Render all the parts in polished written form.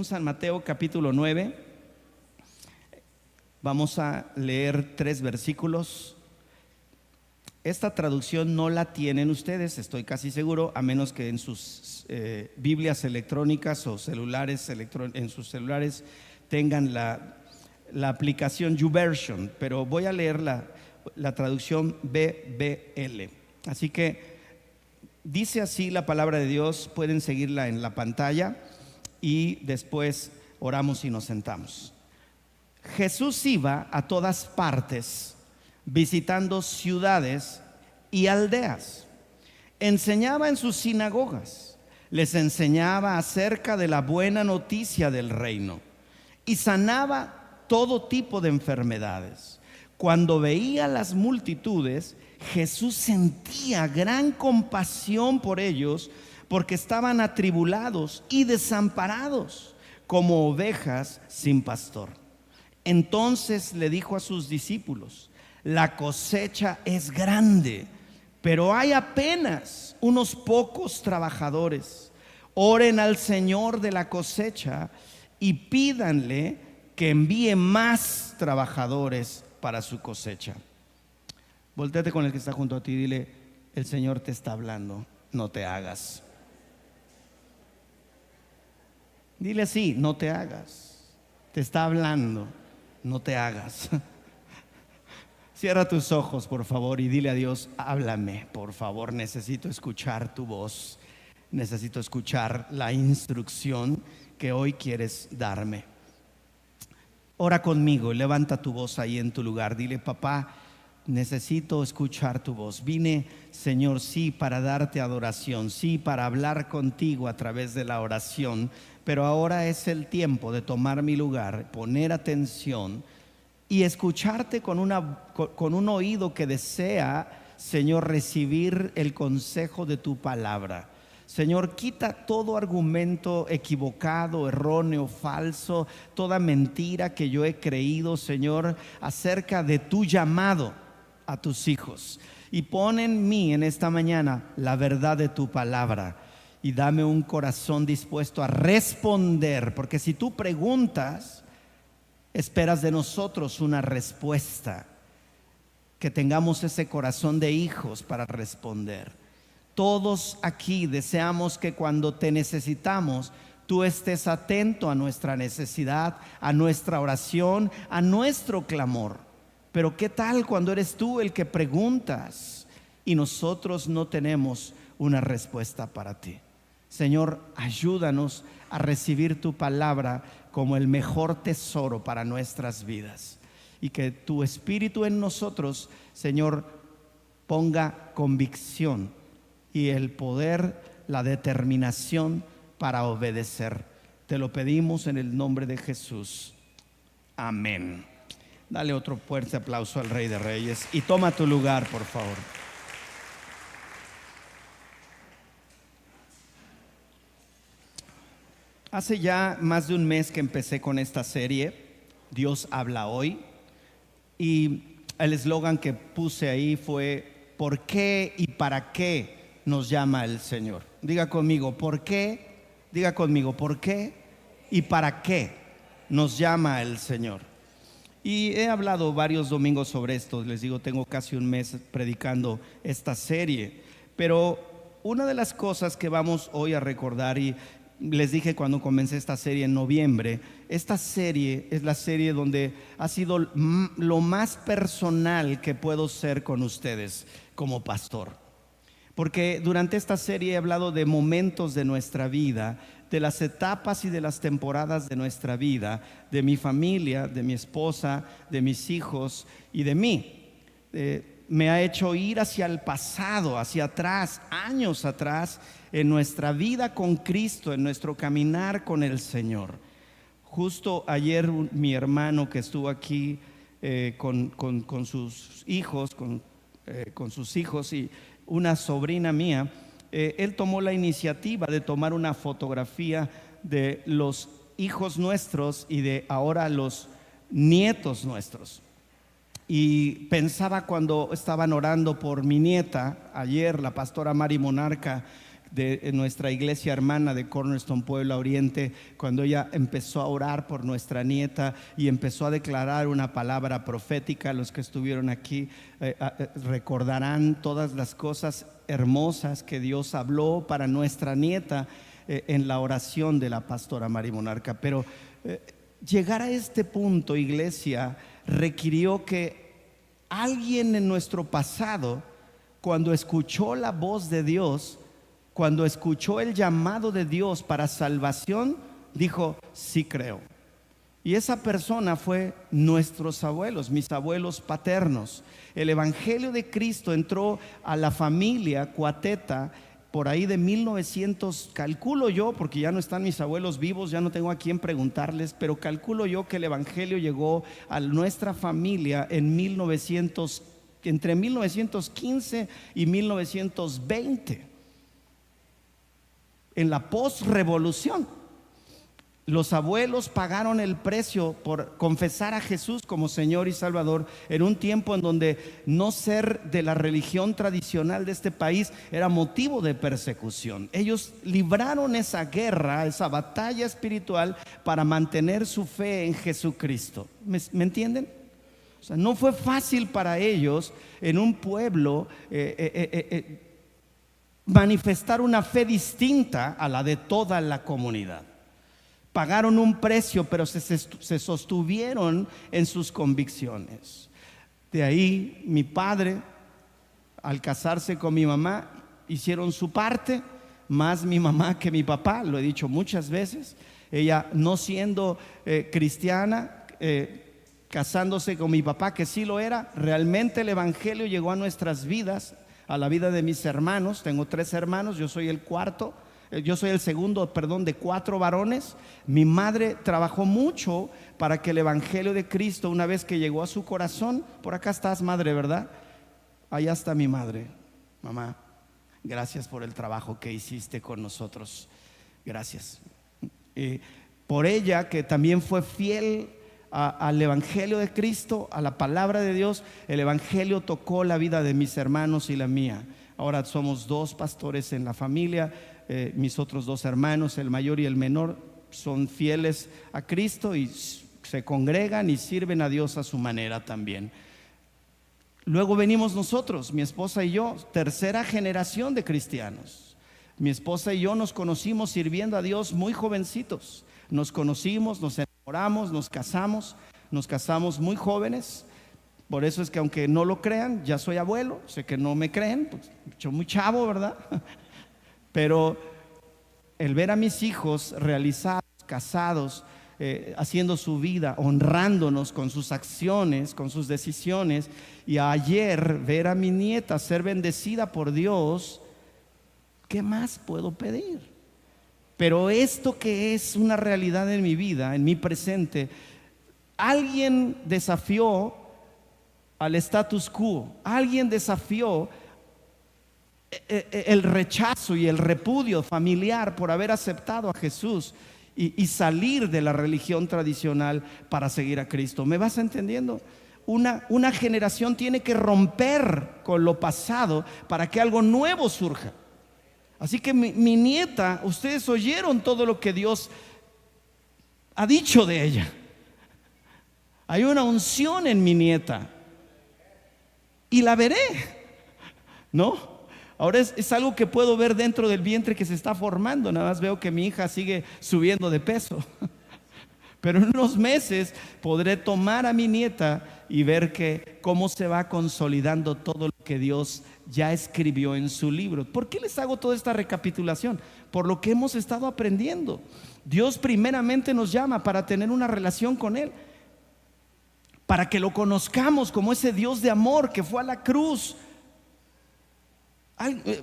San Mateo capítulo 9. Vamos a leer 3 versículos. Esta traducción no la tienen ustedes, estoy casi seguro, a menos que en sus Biblias electrónicas o celulares, en sus celulares tengan la aplicación YouVersion, pero voy a leer la traducción BBL. Así que dice así la palabra de Dios, pueden seguirla en la pantalla y después oramos y nos sentamos. Jesús iba a todas partes, visitando ciudades y aldeas. Enseñaba en sus sinagogas, les enseñaba acerca de la buena noticia del reino y sanaba todo tipo de enfermedades. Cuando veía las multitudes, Jesús sentía gran compasión por ellos, porque estaban atribulados y desamparados, como ovejas sin pastor. Entonces le dijo a sus discípulos: la cosecha es grande, pero hay apenas unos pocos trabajadores. Oren al Señor de la cosecha y pídanle que envíe más trabajadores para su cosecha. Voltéate con el que está junto a ti y dile: el Señor te está hablando, no te hagas. Dile así: no te hagas. Te está hablando, no te hagas. Cierra tus ojos, por favor, y dile a Dios: háblame, por favor, necesito escuchar tu voz. Necesito escuchar la instrucción que hoy quieres darme. Ora conmigo, levanta tu voz ahí en tu lugar. Dile: papá, necesito escuchar tu voz. Vine, Señor, sí, para darte adoración, sí, para hablar contigo a través de la oración, pero ahora es el tiempo de tomar mi lugar, poner atención y escucharte con un oído que desea, Señor, recibir el consejo de tu palabra. Señor, quita todo argumento equivocado, erróneo, falso, toda mentira que yo he creído, Señor, acerca de tu llamado a tus hijos, y pon en mí en esta mañana la verdad de tu palabra, y dame un corazón dispuesto a responder, porque si tú preguntas, esperas de nosotros una respuesta. Que tengamos ese corazón de hijos para responder. Todos aquí deseamos que cuando te necesitamos, tú estés atento a nuestra necesidad, a nuestra oración, a nuestro clamor. Pero ¿qué tal cuando eres tú el que preguntas y nosotros no tenemos una respuesta para ti? Señor, ayúdanos a recibir tu palabra como el mejor tesoro para nuestras vidas, y que tu Espíritu en nosotros, Señor, ponga convicción y el poder, la determinación para obedecer. Te lo pedimos en el nombre de Jesús. Amén. Dale otro fuerte aplauso al Rey de Reyes y toma tu lugar, por favor. Hace ya más de un mes que empecé con esta serie, Dios habla hoy, y el eslogan que puse ahí fue: ¿por qué y para qué nos llama el Señor? Diga conmigo: ¿por qué? Diga conmigo: ¿por qué y para qué nos llama el Señor? Y he hablado varios domingos sobre esto. Les digo, tengo casi un mes predicando esta serie, pero una de las cosas que vamos hoy a recordar, y les dije cuando comencé esta serie en noviembre, esta serie es la serie donde ha sido lo más personal que puedo ser con ustedes como pastor. Porque durante esta serie he hablado de momentos de nuestra vida, de las etapas y de las temporadas de nuestra vida, de mi familia, de mi esposa, de mis hijos y de mí. Me ha hecho ir hacia el pasado, hacia atrás, años atrás, en nuestra vida con Cristo, en nuestro caminar con el Señor. Justo ayer mi hermano que estuvo aquí con sus hijos, con sus hijos y una sobrina mía, él tomó la iniciativa de tomar una fotografía de los hijos nuestros y de ahora los nietos nuestros. Y pensaba cuando estaban orando por mi nieta ayer, la pastora Mari Monarca, de nuestra iglesia hermana de Cornerstone Puebla Oriente, cuando ella empezó a orar por nuestra nieta y empezó a declarar una palabra profética. Los que estuvieron aquí recordarán todas las cosas hermosas que Dios habló para nuestra nieta en la oración de la pastora Mari Monarca. Pero llegar a este punto, iglesia, requirió que alguien en nuestro pasado, cuando escuchó la voz de Dios, cuando escuchó el llamado de Dios para salvación, dijo: sí creo. Y esa persona fue nuestros abuelos, mis abuelos paternos. El evangelio de Cristo entró a la familia Cuateta por ahí de 1900, calculo yo, porque ya no están mis abuelos vivos, ya no tengo a quién preguntarles, pero calculo yo que el evangelio llegó a nuestra familia en entre 1915 y 1920, en la posrevolución. Los abuelos pagaron el precio por confesar a Jesús como Señor y Salvador en un tiempo en donde no ser de la religión tradicional de este país era motivo de persecución. Ellos libraron esa guerra, esa batalla espiritual para mantener su fe en Jesucristo. ¿Me entienden? O sea, no fue fácil para ellos en un pueblo manifestar una fe distinta a la de toda la comunidad. Pagaron un precio, pero se sostuvieron en sus convicciones. De ahí mi padre, al casarse con mi mamá, hicieron su parte, más mi mamá que mi papá, lo he dicho muchas veces. Ella, no siendo cristiana, casándose con mi papá, que sí lo era, realmente el evangelio llegó a nuestras vidas, a la vida de mis hermanos. Tengo 3 hermanos, yo soy el segundo, de 4 varones. Mi madre trabajó mucho para que el evangelio de Cristo, una vez que llegó a su corazón, por acá estás, madre, ¿verdad? Allá está mi madre. Mamá, gracias por el trabajo que hiciste con nosotros. Gracias. Por ella, que también fue fiel al evangelio de Cristo, a la palabra de Dios, el evangelio tocó la vida de mis hermanos y la mía. Ahora somos 2 pastores en la familia. Mis otros 2 hermanos, el mayor y el menor, son fieles a Cristo y se congregan y sirven a Dios a su manera también. Luego venimos nosotros, mi esposa y yo, 3ª generación de cristianos. Mi esposa y yo nos conocimos sirviendo a Dios muy jovencitos. Nos conocimos, nos enamoramos, nos casamos muy jóvenes. Por eso es que, aunque no lo crean, ya soy abuelo. Sé que no me creen, pues, yo muy chavo, ¿verdad? Pero el ver a mis hijos realizados, casados, haciendo su vida, honrándonos con sus acciones, con sus decisiones, y ayer ver a mi nieta ser bendecida por Dios, ¿qué más puedo pedir? Pero esto que es una realidad en mi vida, en mi presente, alguien desafió al status quo, alguien desafió el rechazo y el repudio familiar por haber aceptado a Jesús y salir de la religión tradicional para seguir a Cristo. ¿Me vas entendiendo? Una generación tiene que romper con lo pasado para que algo nuevo surja. Así que mi nieta, ustedes oyeron todo lo que Dios ha dicho de ella. Hay una unción en mi nieta y la veré, ¿no? Ahora es algo que puedo ver dentro del vientre que se está formando. Nada más veo que mi hija sigue subiendo de peso. Pero en unos meses podré tomar a mi nieta y ver cómo se va consolidando todo lo que Dios ya escribió en su libro. ¿Por qué les hago toda esta recapitulación? Por lo que hemos estado aprendiendo. Dios primeramente nos llama para tener una relación con Él, para que lo conozcamos como ese Dios de amor que fue a la cruz.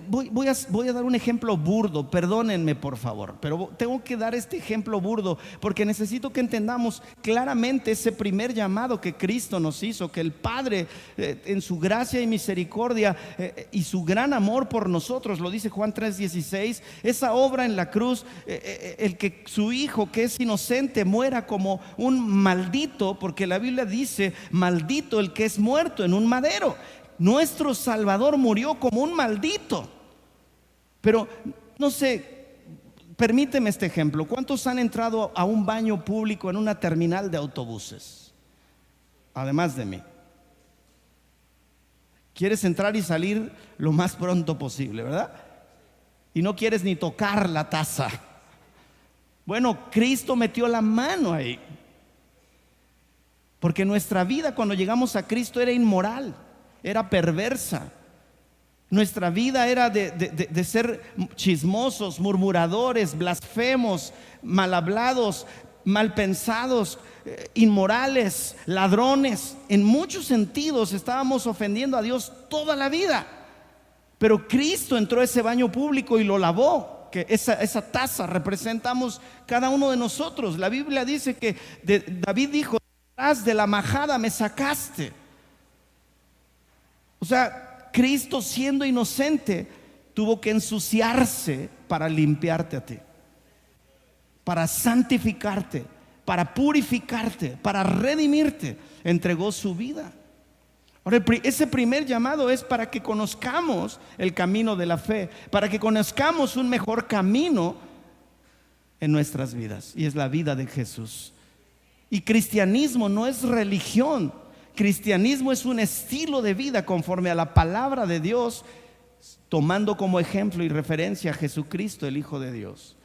Voy a dar un ejemplo burdo, perdónenme por favor, pero tengo que dar este ejemplo burdo porque necesito que entendamos claramente ese primer llamado que Cristo nos hizo, que el Padre en su gracia y misericordia y su gran amor por nosotros, lo dice Juan 3:16, esa obra en la cruz, el que su hijo que es inocente muera como un maldito, porque la Biblia dice: maldito el que es muerto en un madero. Nuestro Salvador murió como un maldito, pero No sé, permíteme este ejemplo. ¿Cuántos han entrado a un baño público en una terminal de autobuses? Además de mí. Quieres entrar y salir lo más pronto posible, ¿verdad? Y no quieres ni tocar la taza. Bueno, Cristo metió la mano ahí. Porque nuestra vida cuando llegamos a Cristo era inmoral, era perversa. Nuestra vida era de ser chismosos, murmuradores, blasfemos, mal hablados, mal pensados, inmorales, ladrones. En muchos sentidos estábamos ofendiendo a Dios toda la vida. Pero Cristo entró a ese baño público y lo lavó. Que esa taza representamos cada uno de nosotros. La Biblia dice que David dijo: "Detrás de la majada me sacaste". O sea, Cristo, siendo inocente, tuvo que ensuciarse para limpiarte a ti, para santificarte, para purificarte, para redimirte. Entregó su vida. Ahora, ese primer llamado es para que conozcamos el camino de la fe, para que conozcamos un mejor camino en nuestras vidas, y es la vida de Jesús. Y cristianismo no es religión. Cristianismo es un estilo de vida conforme a la palabra de Dios, tomando como ejemplo y referencia a Jesucristo, el Hijo de Dios.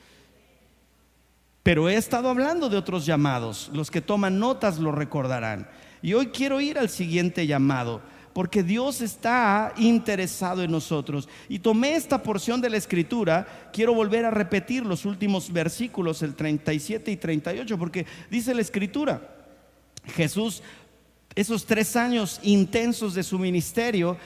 Pero he estado hablando de otros llamados. Los que toman notas lo recordarán. Y hoy quiero ir al siguiente llamado, porque Dios está interesado en nosotros. Y tomé esta porción de la Escritura. Quiero volver a repetir los últimos versículos, el 37 y 38, porque dice la Escritura: Jesús, esos 3 años intensos de su ministerio,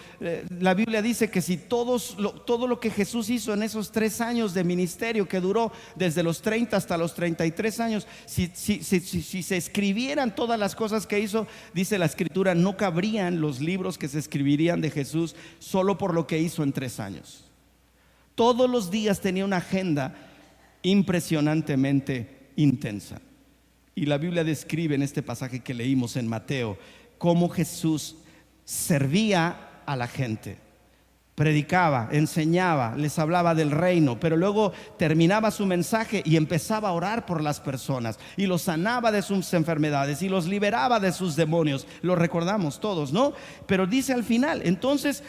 la Biblia dice que si todo lo que Jesús hizo en esos 3 años de ministerio, que duró desde los 30 hasta los 33 años, si se escribieran todas las cosas que hizo, dice la Escritura, no cabrían los libros que se escribirían de Jesús solo por lo que hizo en 3 años. Todos los días tenía una agenda impresionantemente intensa. Y la Biblia describe en este pasaje que leímos en Mateo cómo Jesús servía a la gente, predicaba, enseñaba, les hablaba del reino, pero luego terminaba su mensaje y empezaba a orar por las personas y los sanaba de sus enfermedades y los liberaba de sus demonios. Lo recordamos todos, ¿no? Pero dice al final, entonces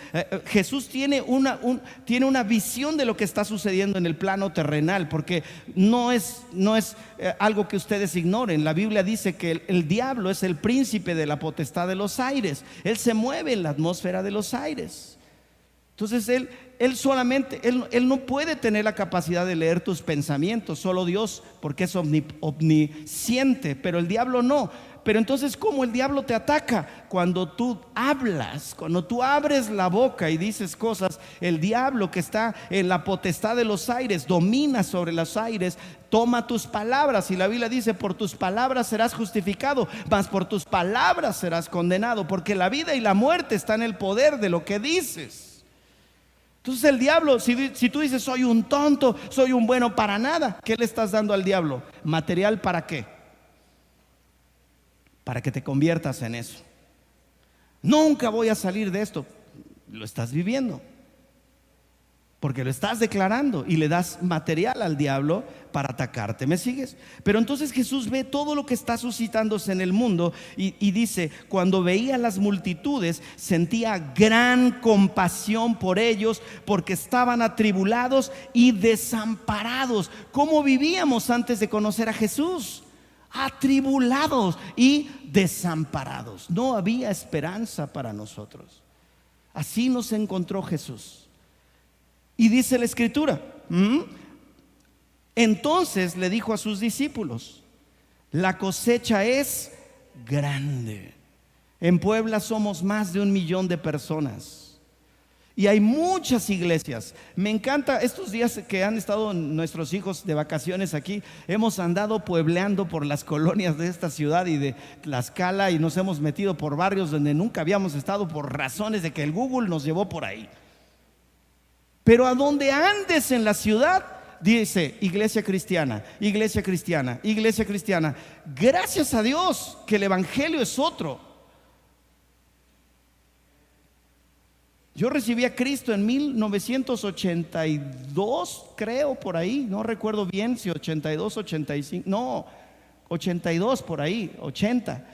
Jesús tiene una visión de lo que está sucediendo en el plano terrenal, porque no es algo que ustedes ignoren. La Biblia dice que el diablo es el príncipe de la potestad de los aires. Él se mueve en la atmósfera de los aires. Entonces él no puede tener la capacidad de leer tus pensamientos, solo Dios, porque es omnisciente, pero el diablo no. Pero entonces, ¿cómo el diablo te ataca? Cuando tú hablas, cuando tú abres la boca y dices cosas, el diablo, que está en la potestad de los aires, domina sobre los aires, toma tus palabras. Y la Biblia dice: por tus palabras serás justificado, mas por tus palabras serás condenado, porque la vida y la muerte están en el poder de lo que dices. Entonces el diablo, si tú dices soy un tonto, soy un bueno para nada, ¿qué le estás dando al diablo? ¿Material para qué? Para que te conviertas en eso. Nunca voy a salir de esto. Lo estás viviendo, porque lo estás declarando y le das material al diablo para atacarte. ¿Me sigues? Pero entonces Jesús ve todo lo que está suscitándose en el mundo y dice: cuando veía las multitudes, sentía gran compasión por ellos, porque estaban atribulados y desamparados. ¿Cómo vivíamos antes de conocer a Jesús? Atribulados y desamparados. No había esperanza para nosotros. Así nos encontró Jesús. Y dice la Escritura, entonces le dijo a sus discípulos: la cosecha es grande. En Puebla somos más de 1 millón de personas y hay muchas iglesias. Me encanta, estos días que han estado nuestros hijos de vacaciones aquí, hemos andado puebleando por las colonias de esta ciudad y de Tlaxcala, y nos hemos metido por barrios donde nunca habíamos estado por razones de que el Google nos llevó por ahí. Pero a donde andes en la ciudad, dice iglesia cristiana, iglesia cristiana, iglesia cristiana. Gracias a Dios que el evangelio es otro. Yo recibí a Cristo en 1982, creo, por ahí, no recuerdo bien si 82, 85, no, 82 por ahí, 80.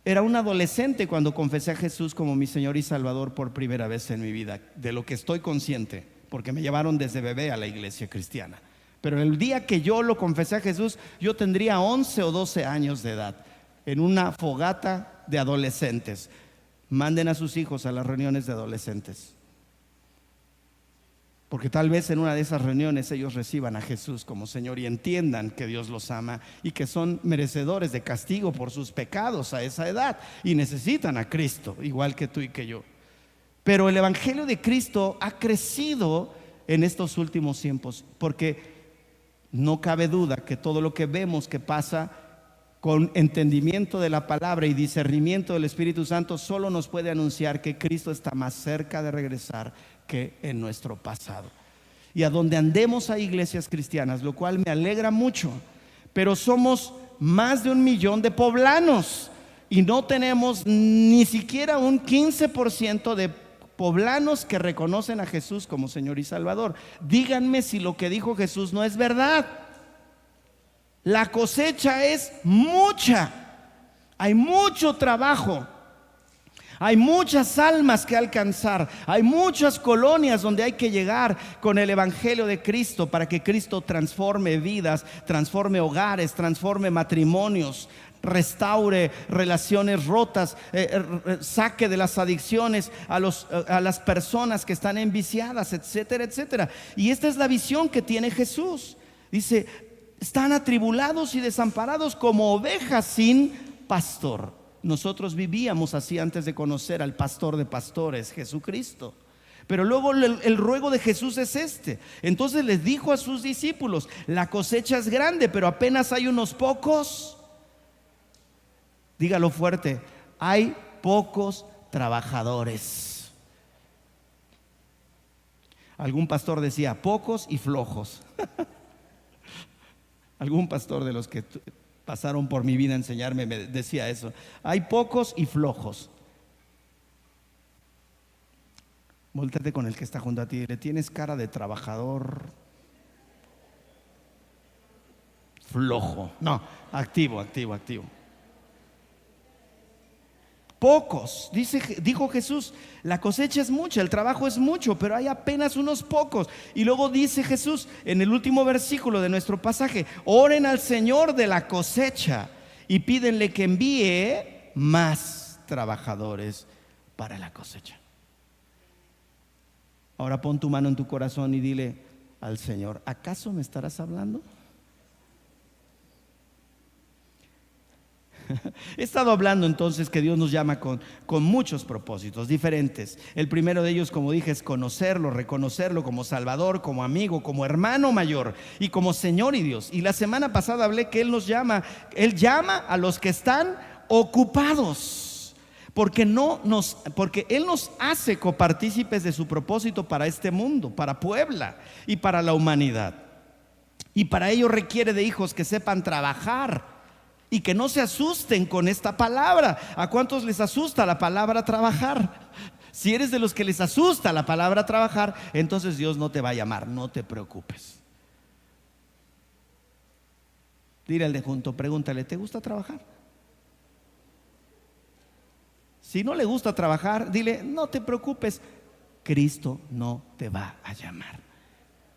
Era un adolescente cuando confesé a Jesús como mi Señor y Salvador por primera vez en mi vida, de lo que estoy consciente, porque me llevaron desde bebé a la iglesia cristiana. Pero el día que yo lo confesé a Jesús, yo tendría 11 o 12 años de edad, en una fogata de adolescentes. Manden a sus hijos a las reuniones de adolescentes, porque tal vez en una de esas reuniones ellos reciban a Jesús como Señor y entiendan que Dios los ama y que son merecedores de castigo por sus pecados a esa edad y necesitan a Cristo, igual que tú y que yo. Pero el Evangelio de Cristo ha crecido en estos últimos tiempos, porque no cabe duda que todo lo que vemos que pasa con entendimiento de la palabra y discernimiento del Espíritu Santo solo nos puede anunciar que Cristo está más cerca de regresar que en nuestro pasado. Y a donde andemos hay iglesias cristianas, lo cual me alegra mucho, pero somos más de 1 millón de poblanos y no tenemos ni siquiera un 15% de poblanos que reconocen a Jesús como Señor y Salvador. Díganme si lo que dijo Jesús no es verdad. La cosecha es mucha, hay mucho trabajo, hay muchas almas que alcanzar, hay muchas colonias donde hay que llegar con el Evangelio de Cristo para que Cristo transforme vidas, transforme hogares, transforme matrimonios, restaure relaciones rotas, saque de las adicciones a las personas que están enviciadas, etcétera, etcétera. Y esta es la visión que tiene Jesús. Dice: están atribulados y desamparados como ovejas sin pastor. Nosotros vivíamos así antes de conocer al pastor de pastores, Jesucristo. Pero luego el ruego de Jesús es este. Entonces les dijo a sus discípulos: la cosecha es grande, pero apenas hay unos pocos. Dígalo fuerte: hay pocos trabajadores. Algún pastor decía: pocos y flojos. Algún pastor de los que pasaron por mi vida a enseñarme me decía eso: hay pocos y flojos. Voltéate con el que está junto a ti y dile: tienes cara de trabajador flojo. No, activo. Pocos, dijo Jesús, la cosecha es mucha, el trabajo es mucho, pero hay apenas unos pocos. Y luego dice Jesús en el último versículo de nuestro pasaje: oren al Señor de la cosecha y pídenle que envíe más trabajadores para la cosecha. Ahora pon tu mano en tu corazón y dile al Señor: ¿acaso me estarás hablando? He estado hablando entonces que Dios nos llama con muchos propósitos diferentes. El primero de ellos, como dije, es conocerlo, reconocerlo como Salvador, como amigo, como hermano mayor y como Señor y Dios. Y la semana pasada hablé que Él llama a los que están ocupados, porque Él nos hace copartícipes de su propósito para este mundo, para Puebla y para la humanidad. Y para ello requiere de hijos que sepan trabajar y que no se asusten con esta palabra. ¿A cuántos les asusta la palabra trabajar? Si eres de los que les asusta la palabra trabajar, entonces Dios no te va a llamar, no te preocupes. Dile al de junto, pregúntale: ¿te gusta trabajar? Si no le gusta trabajar, dile: no te preocupes, Cristo no te va a llamar.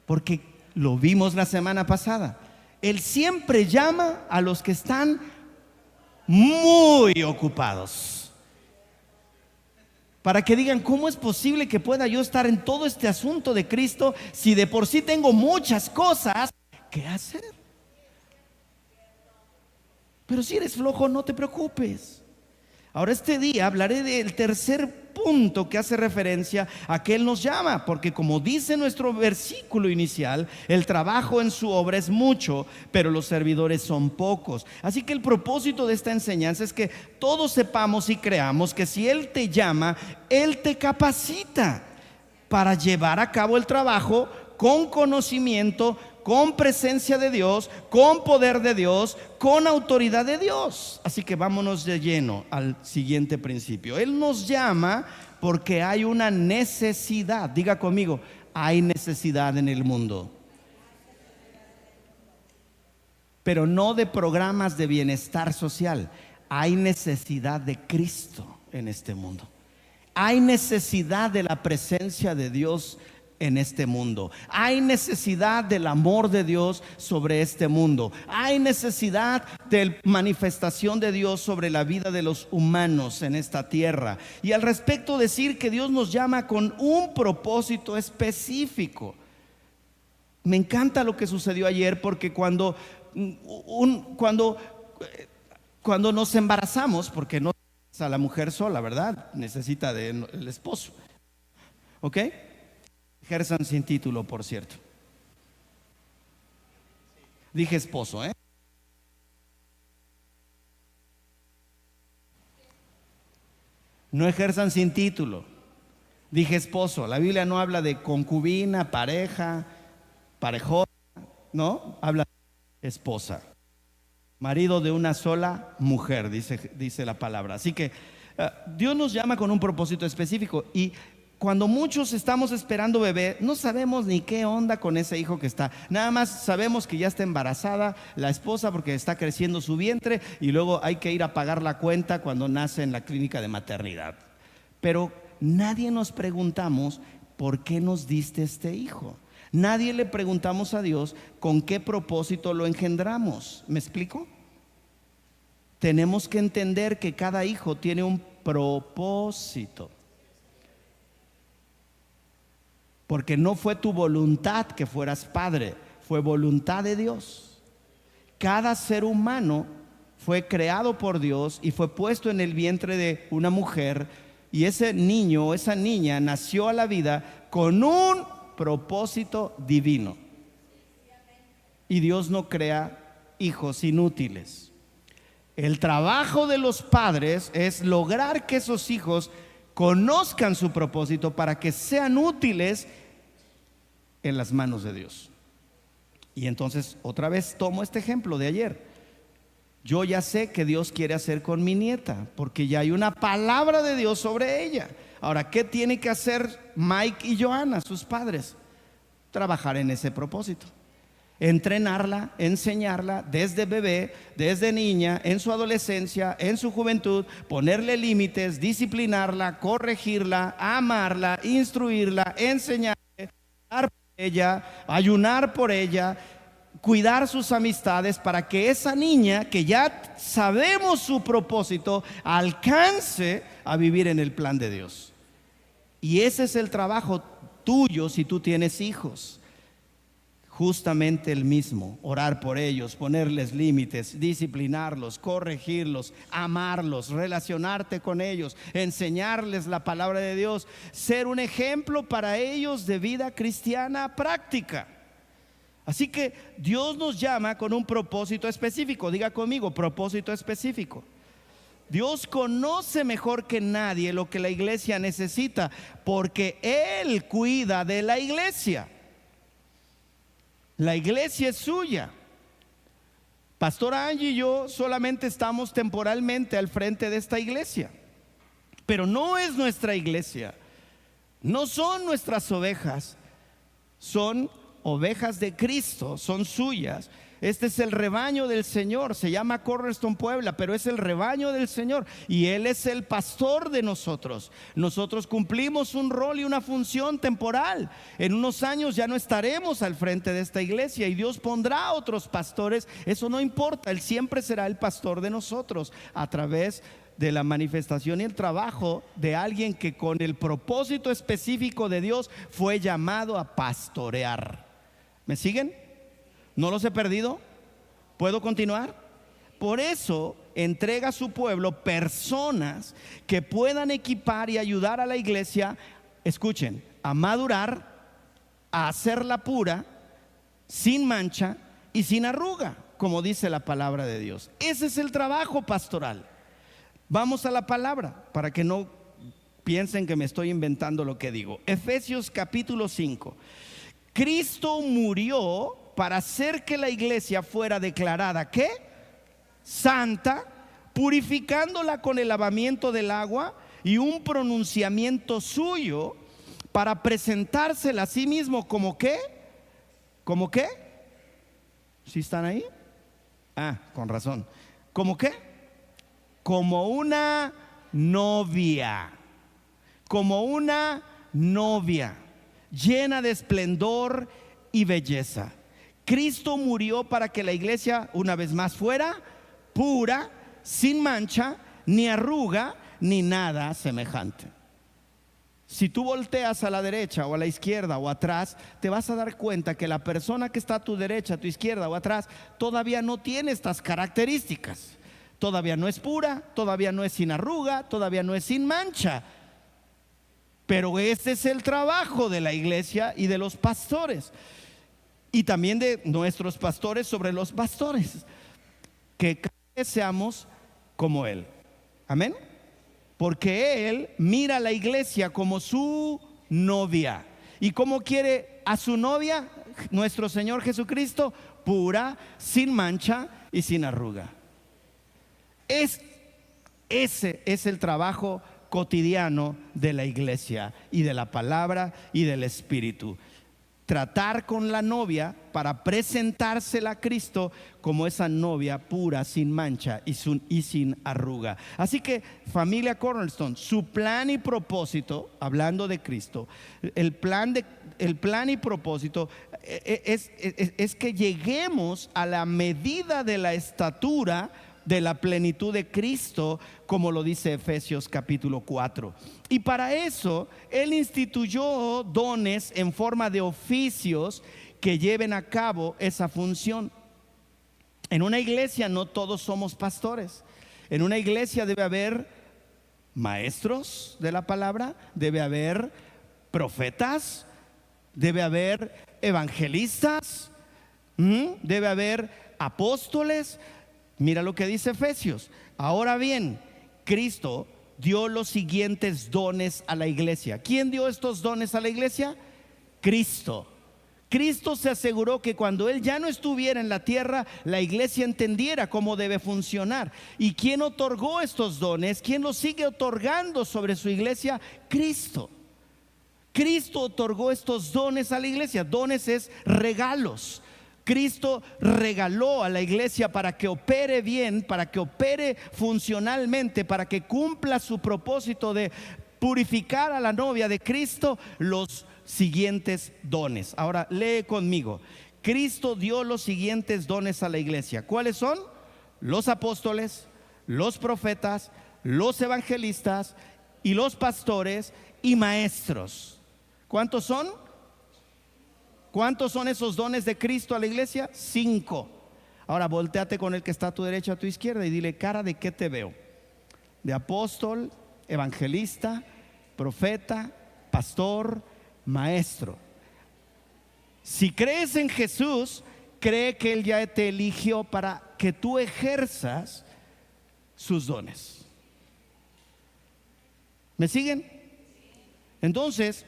Porque lo vimos la semana pasada. Él siempre llama a los que están muy ocupados, para que digan: ¿cómo es posible que pueda yo estar en todo este asunto de Cristo si de por sí tengo muchas cosas que hacer? Pero si eres flojo, no te preocupes. Ahora este día hablaré del tercer punto que hace referencia a que Él nos llama, porque como dice nuestro versículo inicial, el trabajo en su obra es mucho, pero los servidores son pocos. Así que el propósito de esta enseñanza es que todos sepamos y creamos que si Él te llama, Él te capacita para llevar a cabo el trabajo con conocimiento, con presencia de Dios, con poder de Dios, con autoridad de Dios. Así que vámonos de lleno al siguiente principio. Él nos llama porque hay una necesidad. Diga conmigo, hay necesidad en el mundo. Pero no de programas de bienestar social. Hay necesidad de Cristo en este mundo. Hay necesidad de la presencia de Dios en este mundo. Hay necesidad del amor de Dios sobre este mundo. Hay necesidad de manifestación de Dios sobre la vida de los humanos en esta tierra. Y al respecto decir que Dios nos llama con un propósito específico. Me encanta lo que sucedió ayer, porque cuando nos embarazamos, porque no es a la mujer sola, ¿verdad? Necesita del esposo. ¿Ok? Ejerzan sin título, por cierto. Dije esposo, ¿eh? No ejerzan sin título. Dije esposo. La Biblia no habla de concubina, pareja, parejón, no, habla de esposa, marido de una sola mujer, dice la palabra. Así que Dios nos llama con un propósito específico. Y cuando muchos estamos esperando bebé, no sabemos ni qué onda con ese hijo que está. Nada más sabemos que ya está embarazada la esposa porque está creciendo su vientre, y luego hay que ir a pagar la cuenta cuando nace en la clínica de maternidad. Pero nadie nos preguntamos por qué nos diste este hijo. Nadie le preguntamos a Dios con qué propósito lo engendramos. ¿Me explico? Tenemos que entender que cada hijo tiene un propósito. Porque no fue tu voluntad que fueras padre, fue voluntad de Dios. Cada ser humano fue creado por Dios y fue puesto en el vientre de una mujer, y ese niño o esa niña nació a la vida con un propósito divino. Y Dios no crea hijos inútiles. El trabajo de los padres es lograr que esos hijos conozcan su propósito para que sean útiles en las manos de Dios. Y entonces otra vez tomo este ejemplo de ayer. Yo ya sé que Dios quiere hacer con mi nieta, porque ya hay una palabra de Dios sobre ella. Ahora, ¿qué tiene que hacer Mike y Johanna, sus padres? Trabajar en ese propósito. Entrenarla, enseñarla desde bebé, desde niña, en su adolescencia, en su juventud, ponerle límites, disciplinarla, corregirla, amarla, instruirla, enseñarle, orar por ella, ayunar por ella, cuidar sus amistades, para que esa niña, que ya sabemos su propósito, alcance a vivir en el plan de Dios. Y ese es el trabajo tuyo si tú tienes hijos. Justamente el mismo: orar por ellos, ponerles límites, disciplinarlos, corregirlos, amarlos, relacionarte con ellos, enseñarles la palabra de Dios, ser un ejemplo para ellos de vida cristiana práctica. Así que Dios nos llama con un propósito específico. Diga conmigo, propósito específico. Dios conoce mejor que nadie lo que la iglesia necesita, porque Él cuida de la iglesia. La iglesia es suya. Pastora Angie y yo solamente estamos temporalmente al frente de esta iglesia, pero no es nuestra iglesia. No son nuestras ovejas, son ovejas de Cristo, son suyas. Este es el rebaño del Señor. Se llama Cornerstone Puebla, pero es el rebaño del Señor, y Él es el pastor de nosotros. Nosotros cumplimos un rol y una función temporal. En unos años ya no estaremos al frente de esta iglesia, y Dios pondrá otros pastores. Eso no importa, Él siempre será el pastor de nosotros, a través de la manifestación y el trabajo de alguien que con el propósito específico de Dios fue llamado a pastorear. ¿Me siguen? ¿No los he perdido? ¿Puedo continuar? Por eso entrega a su pueblo personas que puedan equipar y ayudar a la iglesia, escuchen, a madurar, a hacerla pura, sin mancha y sin arruga, como dice la palabra de Dios. Ese es el trabajo pastoral. Vamos a la palabra para que no piensen que me estoy inventando lo que digo. Efesios capítulo 5. Cristo murió para hacer que la iglesia fuera declarada, ¿qué? Santa, purificándola con el lavamiento del agua y un pronunciamiento suyo, para presentársela a sí mismo como ¿qué? ¿Como qué? ¿Sí están ahí? Ah, con razón. ¿Cómo qué? Como una novia. Como una novia llena de esplendor y belleza. Cristo murió para que la iglesia, una vez más, fuera pura, sin mancha, ni arruga, ni nada semejante. Si tú volteas a la derecha o a la izquierda o atrás, te vas a dar cuenta que la persona que está a tu derecha, a tu izquierda o atrás todavía no tiene estas características. Todavía no es pura, todavía no es sin arruga, todavía no es sin mancha. Pero este es el trabajo de la iglesia y de los pastores, y también de nuestros pastores sobre los pastores, que cada vez seamos como Él. Amén. Porque Él mira a la iglesia como su novia. ¿Y cómo quiere a su novia? Nuestro Señor Jesucristo, pura, sin mancha y sin arruga. Ese es el trabajo cotidiano de la iglesia y de la palabra y del Espíritu. Tratar con la novia para presentársela a Cristo como esa novia pura, sin mancha y sin arruga. Así que, familia Cornerstone, su plan y propósito, hablando de Cristo, el plan y propósito es que lleguemos a la medida de la estatura de la plenitud de Cristo, como lo dice Efesios capítulo 4. Y para eso Él instituyó dones en forma de oficios que lleven a cabo esa función. En una iglesia no todos somos pastores. En una iglesia debe haber maestros de la palabra, debe haber profetas, debe haber evangelistas, debe haber apóstoles. Mira lo que dice Efesios. Ahora bien, Cristo dio los siguientes dones a la iglesia. ¿Quién dio estos dones a la iglesia? Cristo. Cristo se aseguró que cuando Él ya no estuviera en la tierra, la iglesia entendiera cómo debe funcionar. ¿Y quién otorgó estos dones? ¿Quién los sigue otorgando sobre su iglesia? Cristo. Cristo otorgó estos dones a la iglesia. Dones es regalos. Cristo regaló a la iglesia para que opere bien, para que opere funcionalmente, para que cumpla su propósito de purificar a la novia de Cristo, los siguientes dones. Ahora lee conmigo. Cristo dio los siguientes dones a la iglesia. ¿Cuáles son? Los apóstoles, los profetas, los evangelistas y los pastores y maestros. ¿Cuántos son? ¿Cuántos son esos dones de Cristo a la iglesia? 5. Ahora volteate con el que está a tu derecha, a tu izquierda, y dile: cara, ¿de qué te veo? De apóstol, evangelista, profeta, pastor, maestro. Si crees en Jesús, cree que Él ya te eligió para que tú ejerzas sus dones. ¿Me siguen? Entonces,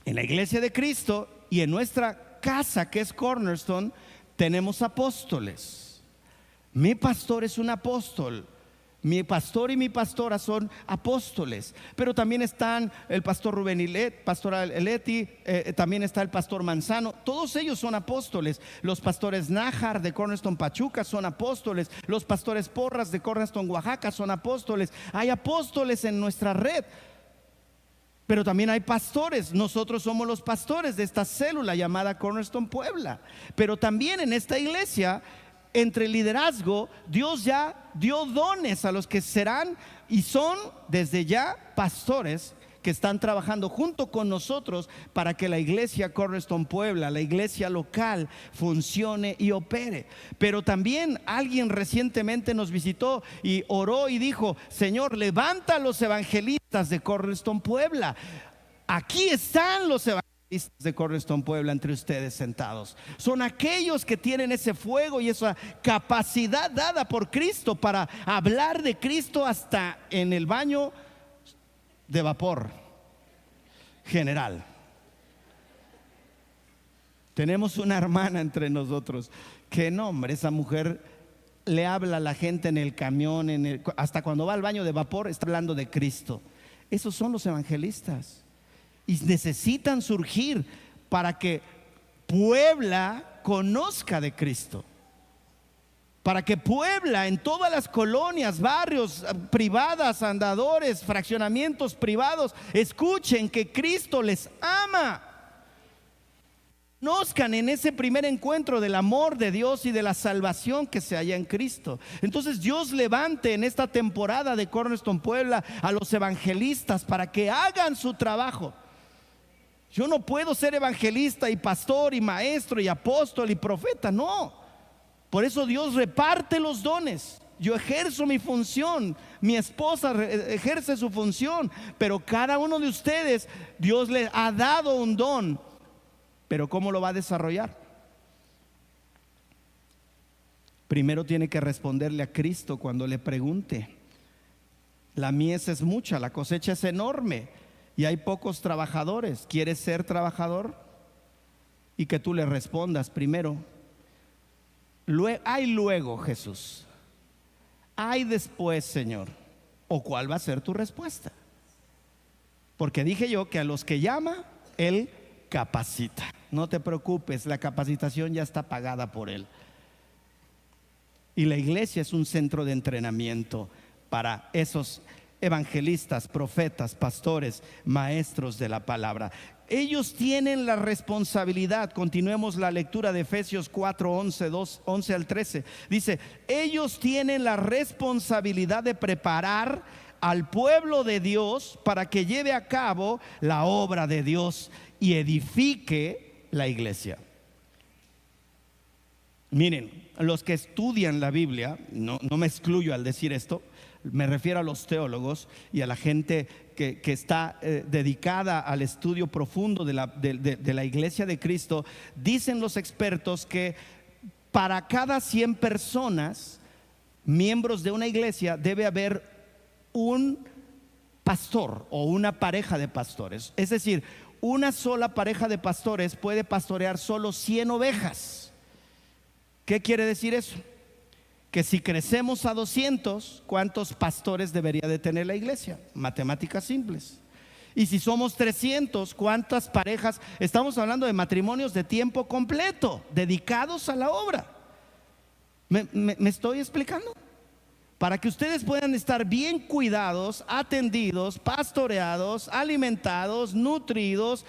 en la iglesia de Cristo y en nuestra casa, que es Cornerstone, tenemos apóstoles. Mi pastor es un apóstol. Mi pastor y mi pastora son apóstoles. Pero también están el pastor Rubén pastora Eleti, también está el pastor Manzano. Todos ellos son apóstoles. Los pastores Nájar de Cornerstone Pachuca son apóstoles. Los pastores Porras de Cornerstone Oaxaca son apóstoles. Hay apóstoles en nuestra red. Pero también hay pastores. Nosotros somos los pastores de esta célula llamada Cornerstone Puebla. Pero también en esta iglesia, entre liderazgo, Dios ya dio dones a los que serán y son desde ya pastores que están trabajando junto con nosotros para que la iglesia Cornerstone Puebla, la iglesia local, funcione y opere. Pero también alguien recientemente nos visitó y oró y dijo: Señor, levanta a los evangelistas de Cornerstone Puebla. Aquí están los evangelistas de Cornerstone Puebla entre ustedes sentados. Son aquellos que tienen ese fuego y esa capacidad dada por Cristo para hablar de Cristo hasta en el baño de vapor general. Tenemos una hermana entre nosotros que no, hombre, esa mujer le habla a la gente en el camión, hasta cuando va al baño de vapor, está hablando de Cristo. Esos son los evangelistas. Y necesitan surgir para que Puebla conozca de Cristo. Para que Puebla, en todas las colonias, barrios privadas, andadores, fraccionamientos privados, escuchen que Cristo les ama. Conozcan en ese primer encuentro del amor de Dios y de la salvación que se halla en Cristo. Entonces Dios levante en esta temporada de Cornerstone Puebla a los evangelistas para que hagan su trabajo. Yo no puedo ser evangelista y pastor y maestro y apóstol y profeta, no. Por eso Dios reparte los dones. Yo ejerzo mi función, mi esposa ejerce su función, pero cada uno de ustedes Dios le ha dado un don. Pero ¿cómo lo va a desarrollar? Primero tiene que responderle a Cristo cuando le pregunte. La mies es mucha, la cosecha es enorme y hay pocos trabajadores. ¿Quieres ser trabajador? Y que tú le respondas primero. Hay luego, Jesús. Hay después, Señor. ¿O cuál va a ser tu respuesta? Porque dije yo que a los que llama, Él capacita. No te preocupes, la capacitación ya está pagada por Él. Y la iglesia es un centro de entrenamiento para esos evangelistas, profetas, pastores, maestros de la palabra. Ellos tienen la responsabilidad. Continuemos la lectura de Efesios 4, 11 al 13. Dice, ellos tienen la responsabilidad de preparar al pueblo de Dios para que lleve a cabo la obra de Dios y edifique la iglesia. Miren, los que estudian la Biblia, no me excluyo al decir esto, me refiero a los teólogos y a la gente que está dedicada al estudio profundo de la iglesia de Cristo. Dicen los expertos que para cada 100 personas, miembros de una iglesia, debe haber un pastor o una pareja de pastores. Es decir, una sola pareja de pastores puede pastorear solo 100 ovejas. ¿Qué quiere decir eso? Que si crecemos a 200, ¿cuántos pastores debería de tener la iglesia? Matemáticas simples. Y si somos 300, ¿cuántas parejas? Estamos hablando de matrimonios de tiempo completo, dedicados a la obra. ¿Me estoy explicando? Para que ustedes puedan estar bien cuidados, atendidos, pastoreados, alimentados, nutridos,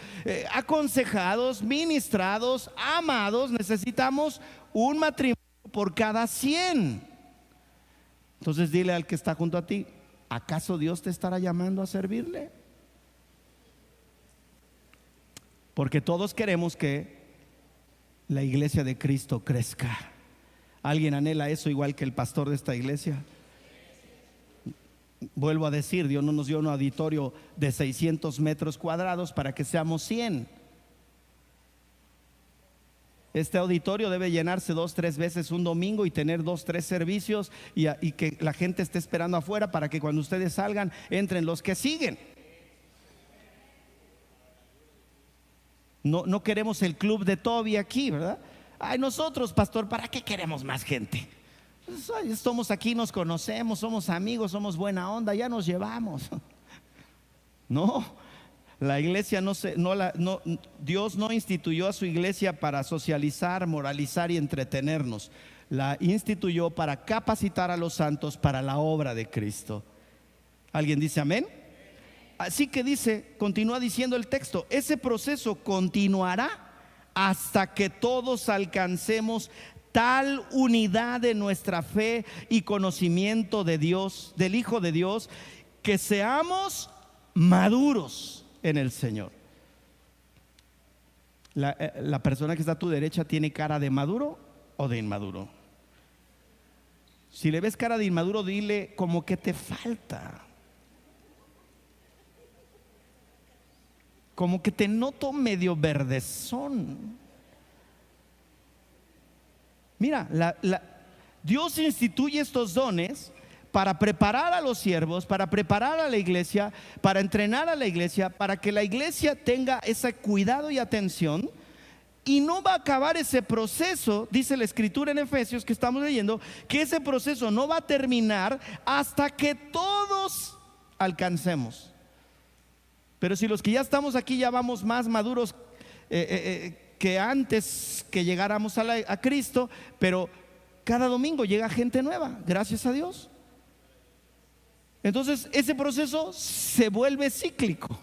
aconsejados, ministrados, amados, necesitamos un matrimonio por cada 100. Entonces dile al que está junto a ti, ¿acaso Dios te estará llamando a servirle? Porque todos queremos que la iglesia de Cristo crezca. ¿Alguien anhela eso igual que el pastor de esta iglesia? Vuelvo a decir, Dios no nos dio un auditorio de 600 metros cuadrados para que seamos 100. Este auditorio debe llenarse 2-3 veces un domingo y tener 2-3 servicios y que la gente esté esperando afuera para que cuando ustedes salgan entren los que siguen. No queremos el club de Toby aquí, ¿verdad? Ay, nosotros, pastor, ¿para qué queremos más gente? Pues, estamos aquí, nos conocemos, somos amigos, somos buena onda, ya nos llevamos. No, la iglesia Dios no instituyó a su iglesia para socializar, moralizar y entretenernos. La instituyó para capacitar a los santos para la obra de Cristo. ¿Alguien dice amén? Así que continúa diciendo el texto, ese proceso continuará hasta que todos alcancemos tal unidad de nuestra fe y conocimiento de Dios, del Hijo de Dios, que seamos maduros en el Señor. La persona que está a tu derecha tiene cara de maduro o de inmaduro. Si le ves cara de inmaduro, dile como que te falta. Como que te noto medio verdezón. Mira, Dios instituye estos dones para preparar a los siervos, para preparar a la iglesia, para entrenar a la iglesia, para que la iglesia tenga ese cuidado y atención Y no va a acabar ese proceso, dice la escritura en Efesios que estamos leyendo, que ese proceso no va a terminar hasta que todos alcancemos. Pero si los que ya estamos aquí ya vamos más maduros que antes que llegáramos a Cristo, pero cada domingo llega gente nueva, gracias a Dios. Entonces ese proceso se vuelve cíclico.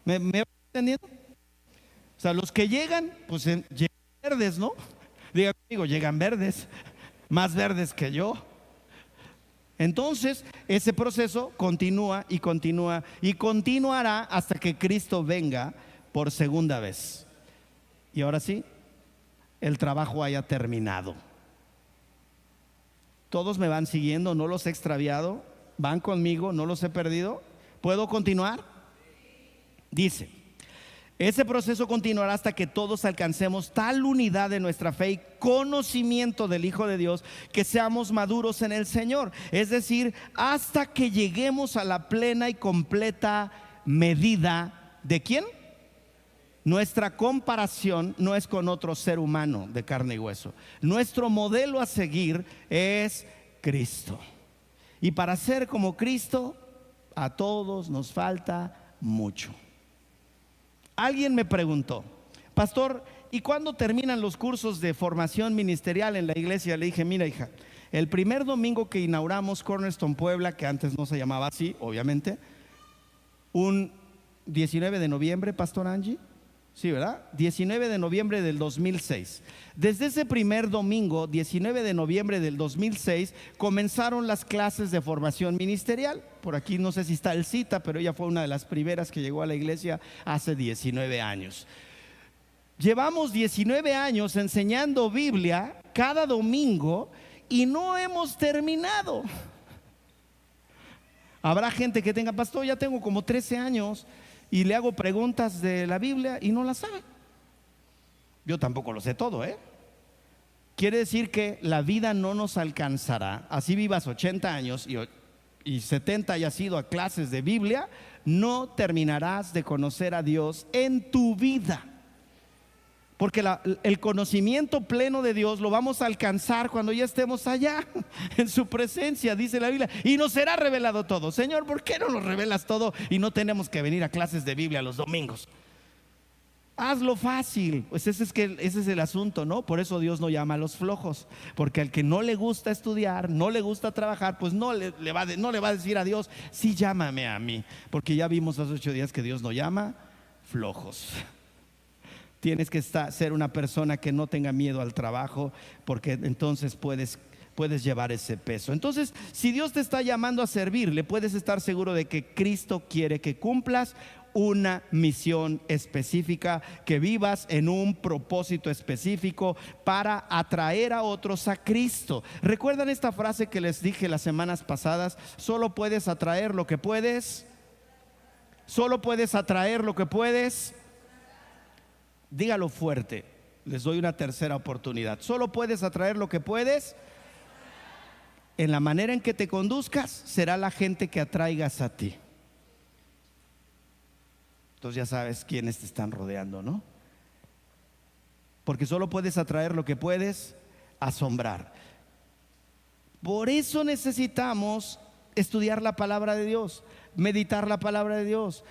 ¿Me va entendiendo? O sea, los que llegan, pues llegan verdes, ¿no? Diga conmigo, llegan verdes, más verdes que yo. Entonces, ese proceso continúa y continúa y continuará hasta que Cristo venga por segunda vez. Y ahora sí, el trabajo haya terminado. Todos me van siguiendo, no los he extraviado, van conmigo, no los he perdido. ¿Puedo continuar? Dice: ese proceso continuará hasta que todos alcancemos tal unidad de nuestra fe y conocimiento del Hijo de Dios, que seamos maduros en el Señor. Es decir, hasta que lleguemos a la plena y completa medida ¿de quién? Nuestra comparación no es con otro ser humano de carne y hueso. Nuestro modelo a seguir es Cristo. Y para ser como Cristo, a todos nos falta mucho. Alguien me preguntó: pastor, ¿y cuándo terminan los cursos de formación ministerial en la iglesia? Le dije: mira, hija, el primer domingo que inauguramos Cornerstone Puebla, que antes no se llamaba así, obviamente, un 19 de noviembre, pastor Angie, sí, ¿verdad? 19 de noviembre del 2006. Desde ese primer domingo, 19 de noviembre del 2006, comenzaron las clases de formación ministerial. Por aquí no sé si está el cita, pero ella fue una de las primeras que llegó a la iglesia hace 19 años. Llevamos 19 años enseñando Biblia cada domingo y no hemos terminado. Habrá gente que tenga: pastor, ya tengo como 13 años y le hago preguntas de la Biblia y no la sabe. Yo tampoco lo sé todo, ¿eh? Quiere decir que la vida no nos alcanzará. Así vivas 80 años y 70 hayas ido a clases de Biblia, no terminarás de conocer a Dios en tu vida. Porque el conocimiento pleno de Dios lo vamos a alcanzar cuando ya estemos allá en su presencia, dice la Biblia, y nos será revelado todo. Señor, ¿por qué no nos revelas todo y no tenemos que venir a clases de Biblia los domingos? Hazlo fácil. Pues ese es el asunto, ¿no? Por eso Dios no llama a los flojos, porque al que no le gusta estudiar, no le gusta trabajar, pues no le va a decir a Dios: sí, llámame a mí. Porque ya vimos hace 8 días que Dios no llama flojos. Tienes que ser una persona que no tenga miedo al trabajo, porque entonces puedes llevar ese peso. Entonces, si Dios te está llamando a servirle, puedes estar seguro de que Cristo quiere que cumplas una misión específica, que vivas en un propósito específico para atraer a otros a Cristo. ¿Recuerdan esta frase que les dije las semanas pasadas? Solo puedes atraer lo que puedes. Solo puedes atraer lo que puedes. Dígalo fuerte, les doy una tercera oportunidad. Solo puedes atraer lo que puedes. En la manera en que te conduzcas, será la gente que atraigas a ti. Entonces ya sabes quiénes te están rodeando, ¿no? Porque solo puedes atraer lo que puedes asombrar. Por eso necesitamos estudiar la palabra de Dios, meditar la palabra de Dios,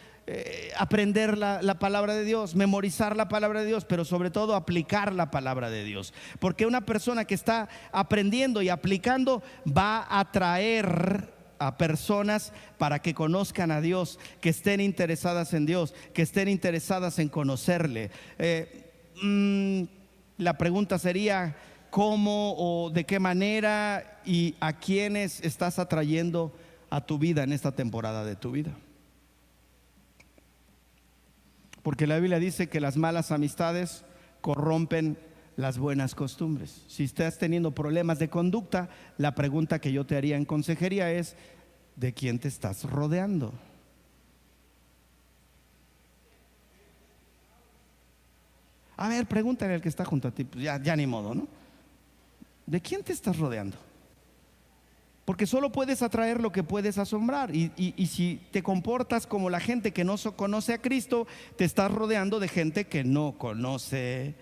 aprender la palabra de Dios, memorizar la palabra de Dios, pero sobre todo aplicar la palabra de Dios. Porque una persona que está aprendiendo y aplicando va a atraer a personas para que conozcan a Dios, que estén interesadas en Dios, que estén interesadas en conocerle. La pregunta sería: ¿cómo o de qué manera y a quiénes estás atrayendo a tu vida en esta temporada de tu vida? Porque la Biblia dice que las malas amistades corrompen las buenas costumbres. Si estás teniendo problemas de conducta, la pregunta que yo te haría en consejería es: ¿de quién te estás rodeando? A ver, pregúntale al que está junto a ti. Pues ya ni modo, ¿no? ¿De quién te estás rodeando? Porque solo puedes atraer lo que puedes asombrar. Y si te comportas como la gente que no conoce a Cristo, te estás rodeando de gente que no conoce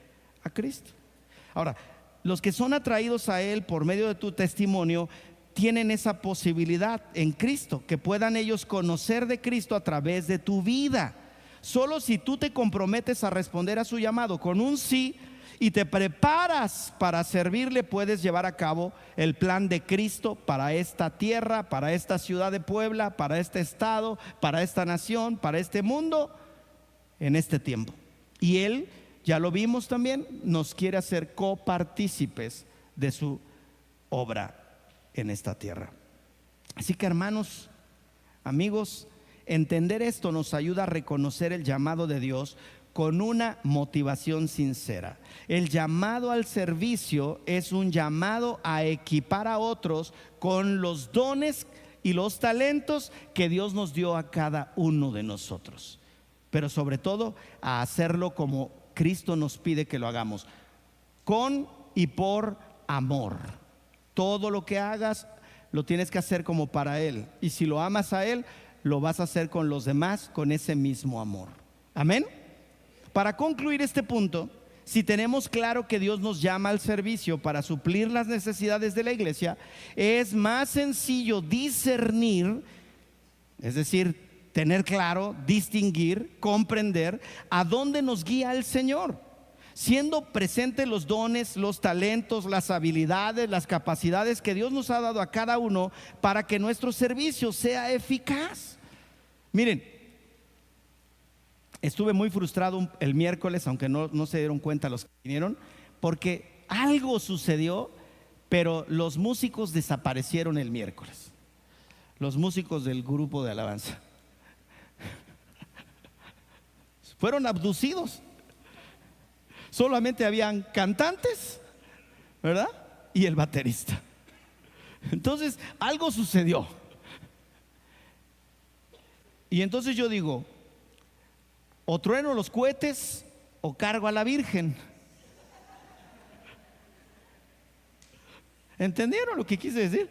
a Cristo. Ahora, los que son atraídos a Él por medio de tu testimonio tienen esa posibilidad en Cristo, que puedan ellos conocer de Cristo a través de tu vida. Solo si tú te comprometes a responder a su llamado con un sí y te preparas para servirle, puedes llevar a cabo el plan de Cristo para esta tierra, para esta ciudad de Puebla, para este estado, para esta nación, para este mundo, en este tiempo. Y Él, ya lo vimos también, nos quiere hacer copartícipes de su obra en esta tierra. Así que, hermanos, amigos, entender esto nos ayuda a reconocer el llamado de Dios con una motivación sincera. El llamado al servicio es un llamado a equipar a otros con los dones y los talentos que Dios nos dio a cada uno de nosotros, pero sobre todo a hacerlo como Cristo nos pide que lo hagamos, con y por amor. Todo lo que hagas lo tienes que hacer como para Él, y si lo amas a Él, lo vas a hacer con los demás con ese mismo amor. Amén. Para concluir este punto, si tenemos claro que Dios nos llama al servicio para suplir las necesidades de la iglesia, es más sencillo discernir, es decir, tener claro, distinguir, comprender a dónde nos guía el Señor, siendo presentes los dones, los talentos, las habilidades, las capacidades que Dios nos ha dado a cada uno para que nuestro servicio sea eficaz. Miren, estuve muy frustrado el miércoles, aunque no se dieron cuenta los que vinieron, porque algo sucedió, pero los músicos desaparecieron el miércoles. Los músicos del grupo de alabanza fueron abducidos. Solamente habían cantantes, ¿verdad? Y el baterista. Entonces, algo sucedió. Y entonces yo digo, o trueno los cohetes o cargo a la Virgen. ¿Entendieron lo que quise decir?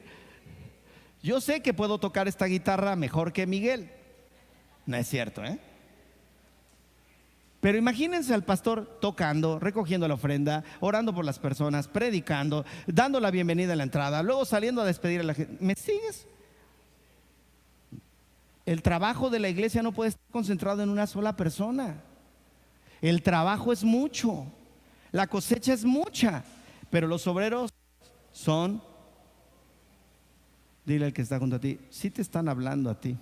Yo sé que puedo tocar esta guitarra mejor que Miguel. No es cierto, ¿eh? Pero imagínense al pastor tocando, recogiendo la ofrenda, orando por las personas, predicando, dando la bienvenida a la entrada, luego saliendo a despedir a la gente. ¿Me sigues? El trabajo de la iglesia no puede estar concentrado en una sola persona. El trabajo es mucho, la cosecha es mucha, pero los obreros son, dile al que está junto a ti, sí te están hablando a ti,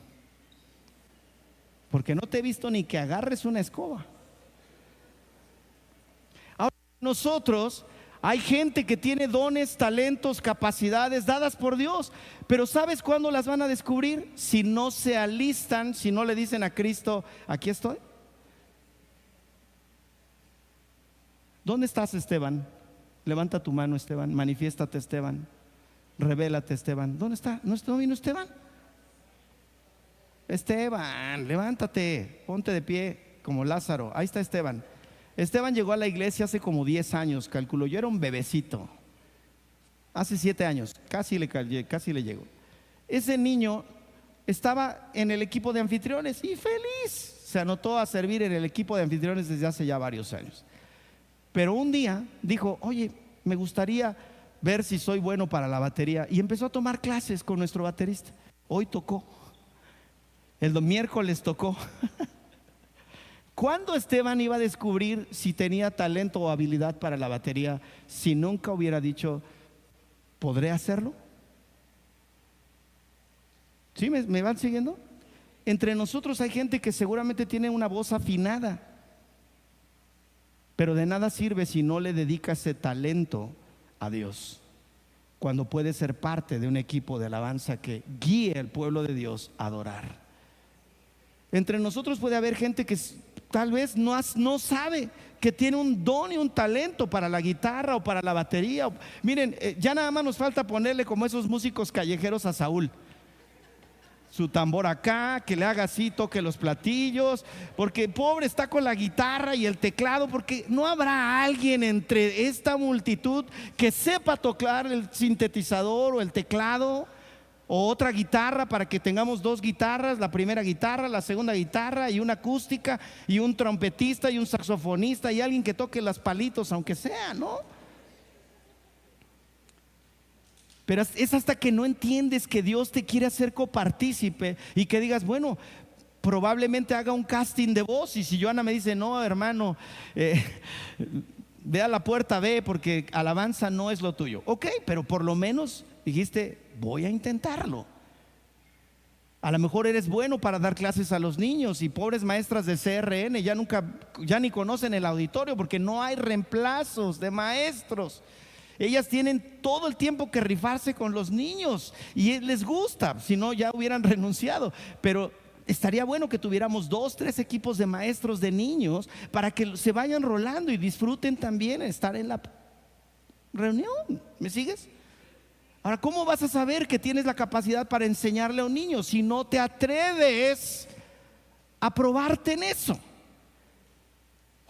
porque no te he visto ni que agarres una escoba. Ahora, nosotros, hay gente que tiene dones, talentos, capacidades dadas por Dios, pero ¿sabes cuándo las van a descubrir? Si no se alistan, si no le dicen a Cristo, aquí estoy. ¿Dónde estás, Esteban? Levanta tu mano, Esteban. Manifiéstate, Esteban. Revélate, Esteban. ¿Dónde está? ¿No vino Esteban? Esteban, levántate, ponte de pie como Lázaro. Ahí está Esteban. Esteban llegó a la iglesia hace como 10 años, calculo. Yo era un bebecito. Hace 7 años, casi le llegó. Ese niño estaba en el equipo de anfitriones y feliz. Se anotó a servir en el equipo de anfitriones desde hace ya varios años. Pero un día dijo, oye, me gustaría ver si soy bueno para la batería. Y empezó a tomar clases con nuestro baterista. Hoy tocó. El miércoles tocó. ¿Cuándo Esteban iba a descubrir si tenía talento o habilidad para la batería si nunca hubiera dicho, ¿podré hacerlo? ¿Sí? ¿Me van siguiendo? Entre nosotros hay gente que seguramente tiene una voz afinada, pero de nada sirve si no le dedica ese talento a Dios, cuando puede ser parte de un equipo de alabanza que guíe al pueblo de Dios a adorar. Entre nosotros puede haber gente que tal vez no sabe que tiene un don y un talento para la guitarra o para la batería. Miren, ya nada más nos falta ponerle como esos músicos callejeros a Saúl, su tambor acá, que le haga así, toque los platillos, porque pobre está con la guitarra y el teclado, porque no habrá alguien entre esta multitud que sepa tocar el sintetizador o el teclado. O otra guitarra para que tengamos dos guitarras, la primera guitarra, la segunda guitarra y una acústica y un trompetista y un saxofonista y alguien que toque los palitos, aunque sea, ¿no? Pero es hasta que no entiendes que Dios te quiere hacer copartícipe y que digas, bueno, probablemente haga un casting de voz. Y si Joana me dice, no, hermano, ve a la puerta, ve, porque alabanza no es lo tuyo. Ok, pero por lo menos dijiste, voy a intentarlo. A lo mejor eres bueno para dar clases a los niños y pobres maestras de CRN ya ni conocen el auditorio porque no hay reemplazos de maestros. Ellas tienen todo el tiempo que rifarse con los niños y les gusta, si no ya hubieran renunciado. Pero estaría bueno que tuviéramos 2, 3 equipos de maestros de niños para que se vayan rolando y disfruten también estar en la reunión. ¿Me sigues? Ahora, ¿cómo vas a saber que tienes la capacidad para enseñarle a un niño si no te atreves a probarte en eso?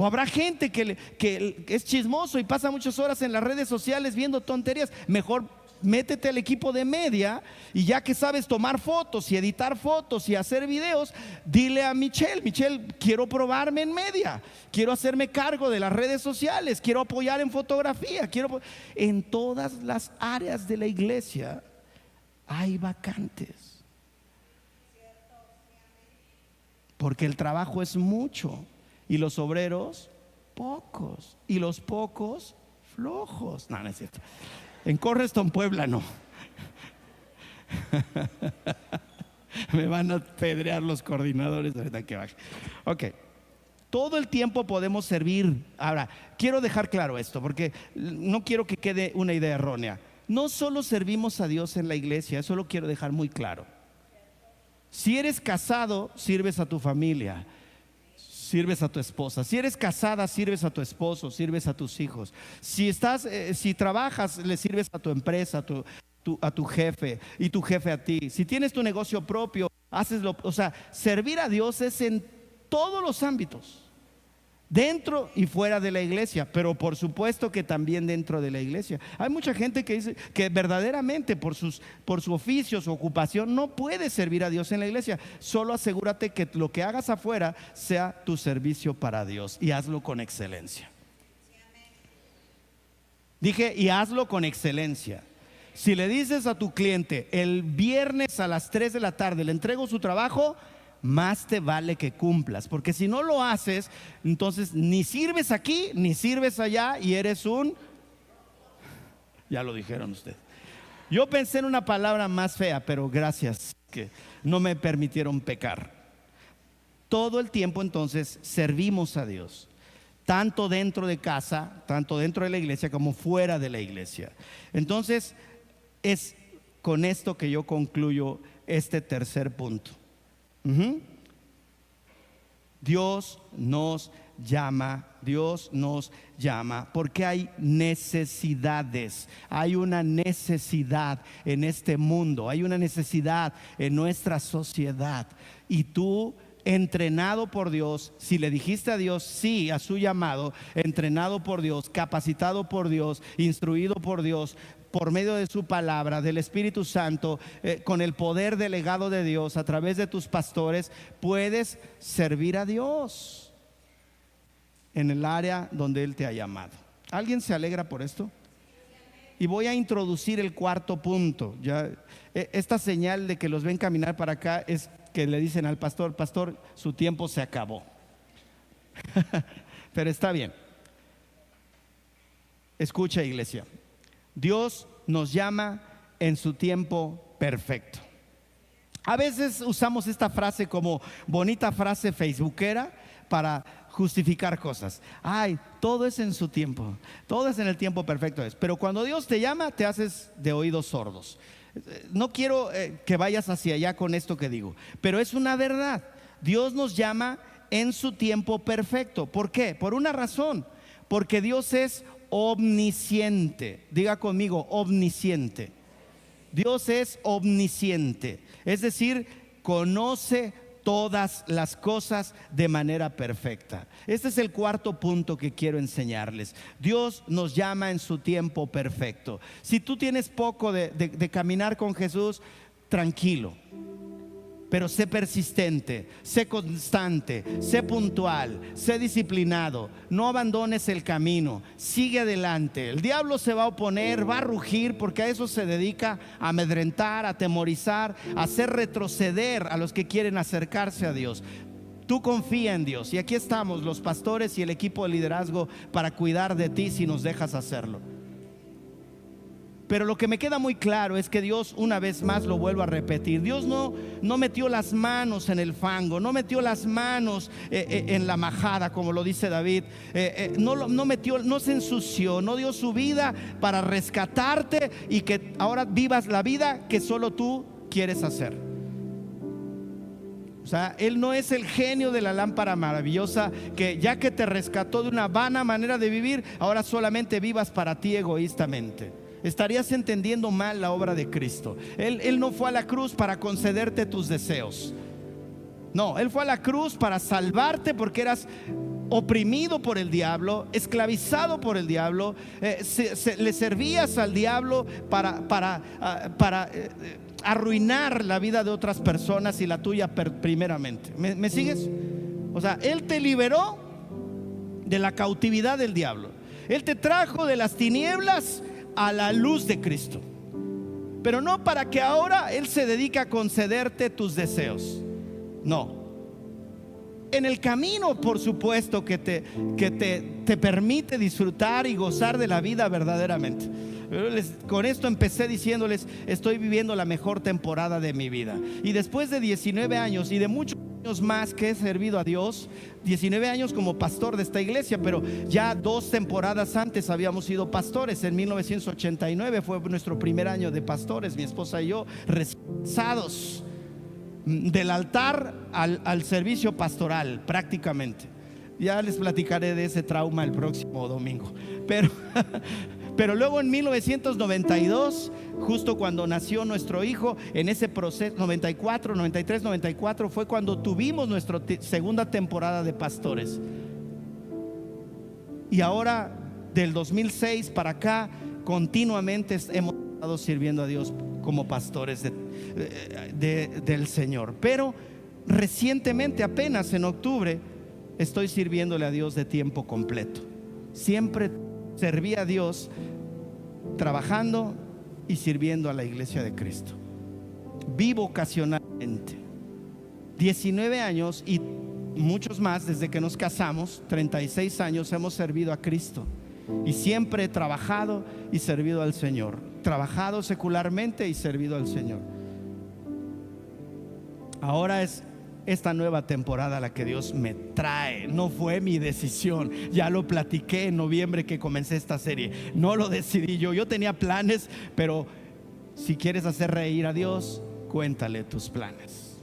O habrá gente que es chismoso y pasa muchas horas en las redes sociales viendo tonterías. Mejor métete al equipo de media y ya que sabes tomar fotos y editar fotos y hacer videos, dile a Michelle, quiero probarme en media, quiero hacerme cargo de las redes sociales, quiero apoyar en fotografía, en todas las áreas de la iglesia hay vacantes. Porque el trabajo es mucho y los obreros pocos y los pocos flojos. No, no es cierto. En Correston, Puebla, no. Me van a pedrear los coordinadores ahorita que baje. Ok. Todo el tiempo podemos servir. Ahora, quiero dejar claro esto porque no quiero que quede una idea errónea. No solo servimos a Dios en la iglesia, eso lo quiero dejar muy claro. Si eres casado, sirves a tu familia, sirves a tu esposa. Si eres casada, sirves a tu esposo, sirves a tus hijos. Si trabajas, le sirves a tu empresa, a tu jefe y tu jefe a ti. Si tienes tu negocio propio, o sea, servir a Dios es en todos los ámbitos, dentro y fuera de la iglesia, pero por supuesto que también dentro de la iglesia. Hay mucha gente que dice que verdaderamente por su oficio, su ocupación, no puede servir a Dios en la iglesia. Solo asegúrate que lo que hagas afuera sea tu servicio para Dios y hazlo con excelencia. Dije, y hazlo con excelencia. Si le dices a tu cliente, el viernes a las 3 de la tarde le entrego su trabajo, más te vale que cumplas, porque si no lo haces, entonces ni sirves aquí ni sirves allá y eres ya lo dijeron ustedes. Yo pensé en una palabra más fea, pero gracias que no me permitieron pecar. Todo el tiempo entonces servimos a Dios, tanto dentro de casa, tanto dentro de la iglesia como fuera de la iglesia. Entonces es con esto que yo concluyo este tercer punto. Dios nos llama porque hay necesidades. Hay una necesidad en este mundo, hay una necesidad en nuestra sociedad. Y tú, entrenado por Dios, si le dijiste a Dios sí a su llamado, entrenado por Dios, capacitado por Dios, instruido por Dios, por medio de su palabra, del Espíritu Santo, con el poder delegado de Dios a través de tus pastores, puedes servir a Dios en el área donde Él te ha llamado. ¿Alguien se alegra por esto? Y voy a introducir el cuarto punto. Esta señal de que los ven caminar para acá es que le dicen al pastor, su tiempo se acabó. Pero está bien. Escucha, iglesia. Dios nos llama en su tiempo perfecto. A veces usamos esta frase como bonita frase facebookera para justificar cosas. Ay, todo es en su tiempo, todo es en el tiempo perfecto. Pero cuando Dios te llama, te haces de oídos sordos. No quiero que vayas hacia allá con esto que digo, pero es una verdad. Dios nos llama en su tiempo perfecto. ¿Por qué? Por una razón. Porque Dios es omnisciente. Diga conmigo, omnisciente. Dios es omnisciente, es decir, conoce todas las cosas de manera perfecta. Este es el cuarto punto que quiero enseñarles. Dios nos llama en su tiempo perfecto. Si tú tienes poco de caminar con Jesús, tranquilo, pero sé persistente, sé constante, sé puntual, sé disciplinado. No abandones el camino, sigue adelante. El diablo se va a oponer, va a rugir, porque a eso se dedica, a amedrentar, a atemorizar, a hacer retroceder a los que quieren acercarse a Dios. Tú confía en Dios, y aquí estamos los pastores y el equipo de liderazgo para cuidar de ti si nos dejas hacerlo. Pero lo que me queda muy claro es que Dios, una vez más lo vuelvo a repetir, Dios no metió las manos en el fango, no metió las manos en la majada, como lo dice David, no se ensució, no dio su vida para rescatarte y que ahora vivas la vida que solo tú quieres hacer. O sea, Él no es el genio de la lámpara maravillosa que ya que te rescató de una vana manera de vivir, ahora solamente vivas para ti egoístamente. Estarías entendiendo mal la obra de Cristo. Él no fue a la cruz para concederte tus deseos. No, Él fue a la cruz para salvarte porque eras oprimido por el diablo, esclavizado por el diablo, le servías al diablo para arruinar la vida de otras personas y la tuya primeramente. ¿Me sigues? O sea, Él te liberó de la cautividad del diablo. Él te trajo de las tinieblas a la luz de Cristo, pero no para que ahora Él se dedique a concederte tus deseos. No. En el camino, por supuesto, que te permite disfrutar y gozar de la vida verdaderamente. Con esto empecé diciéndoles: estoy viviendo la mejor temporada de mi vida. Y después de 19 años y de muchos años más que he servido a Dios, 19 años como pastor de esta iglesia, pero ya 2 temporadas antes habíamos sido pastores. En 1989 fue nuestro primer año de pastores, mi esposa y yo, recién casados, del altar al servicio pastoral prácticamente. Ya les platicaré de ese trauma el próximo domingo. Pero luego en 1992, justo cuando nació nuestro hijo, en ese proceso, 94, 93, 94, fue cuando tuvimos nuestra segunda temporada de pastores. Y ahora, del 2006 para acá, continuamente hemos estado sirviendo a Dios como pastores del Señor. Pero recientemente, apenas en octubre, estoy sirviéndole a Dios de tiempo completo. Siempre serví a Dios trabajando y sirviendo a la iglesia de Cristo. Vivo ocasionalmente 19 años y muchos más desde que nos casamos. 36 años hemos servido a Cristo y siempre he trabajado y servido al Señor. Trabajado secularmente y servido al Señor. Ahora es esta nueva temporada la que Dios me trae. No fue mi decisión. Ya lo platiqué en noviembre que comencé esta serie. No lo decidí yo. Yo tenía planes, pero si quieres hacer reír a Dios, cuéntale tus planes.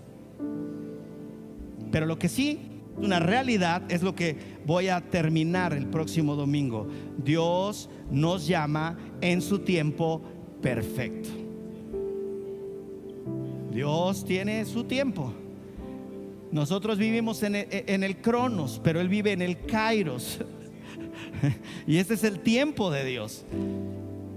Pero lo que sí, una realidad, es lo que voy a terminar el próximo domingo. Dios nos llama en su tiempo perfecto. Dios tiene su tiempo. Nosotros vivimos en el Cronos, pero Él vive en el Kairos. Y este es el tiempo de Dios.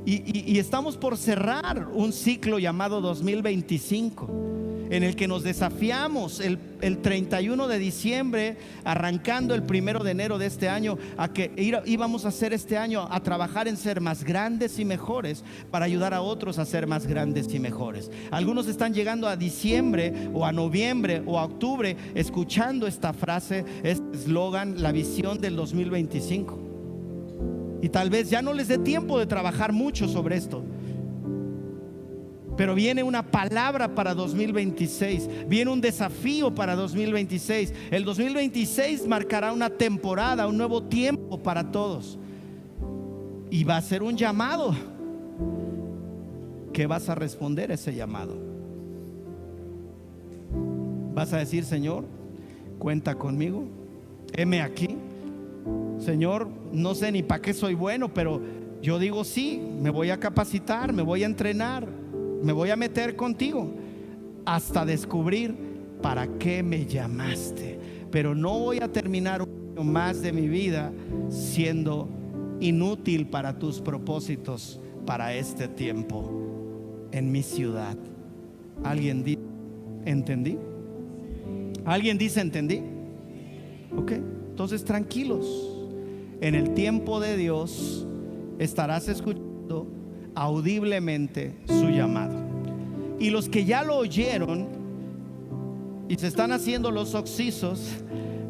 Y estamos por cerrar un ciclo llamado 2025, en el que nos desafiamos el 31 de diciembre, arrancando el 1 de enero de este año, a que íbamos a hacer este año a trabajar en ser más grandes y mejores para ayudar a otros a ser más grandes y mejores. Algunos están llegando a diciembre o a noviembre o a octubre escuchando esta frase, este eslogan, la visión del 2025. Y tal vez ya no les dé tiempo de trabajar mucho sobre esto, pero viene una palabra para 2026, viene un desafío para 2026. El 2026 marcará una temporada, un nuevo tiempo para todos. Y va a ser un llamado. ¿Qué vas a responder a ese llamado? ¿Vas a decir: Señor, cuenta conmigo, heme aquí? Señor, no sé ni para qué soy bueno, pero yo digo sí, me voy a capacitar, me voy a entrenar, me voy a meter contigo hasta descubrir para qué me llamaste. Pero no voy a terminar un año más de mi vida siendo inútil para tus propósitos para este tiempo en mi ciudad. ¿Alguien dice entendí? ¿Alguien dice entendí? Ok, entonces tranquilos. En el tiempo de Dios estarás escuchando audiblemente su llamado. Y los que ya lo oyeron y se están haciendo los oxisos,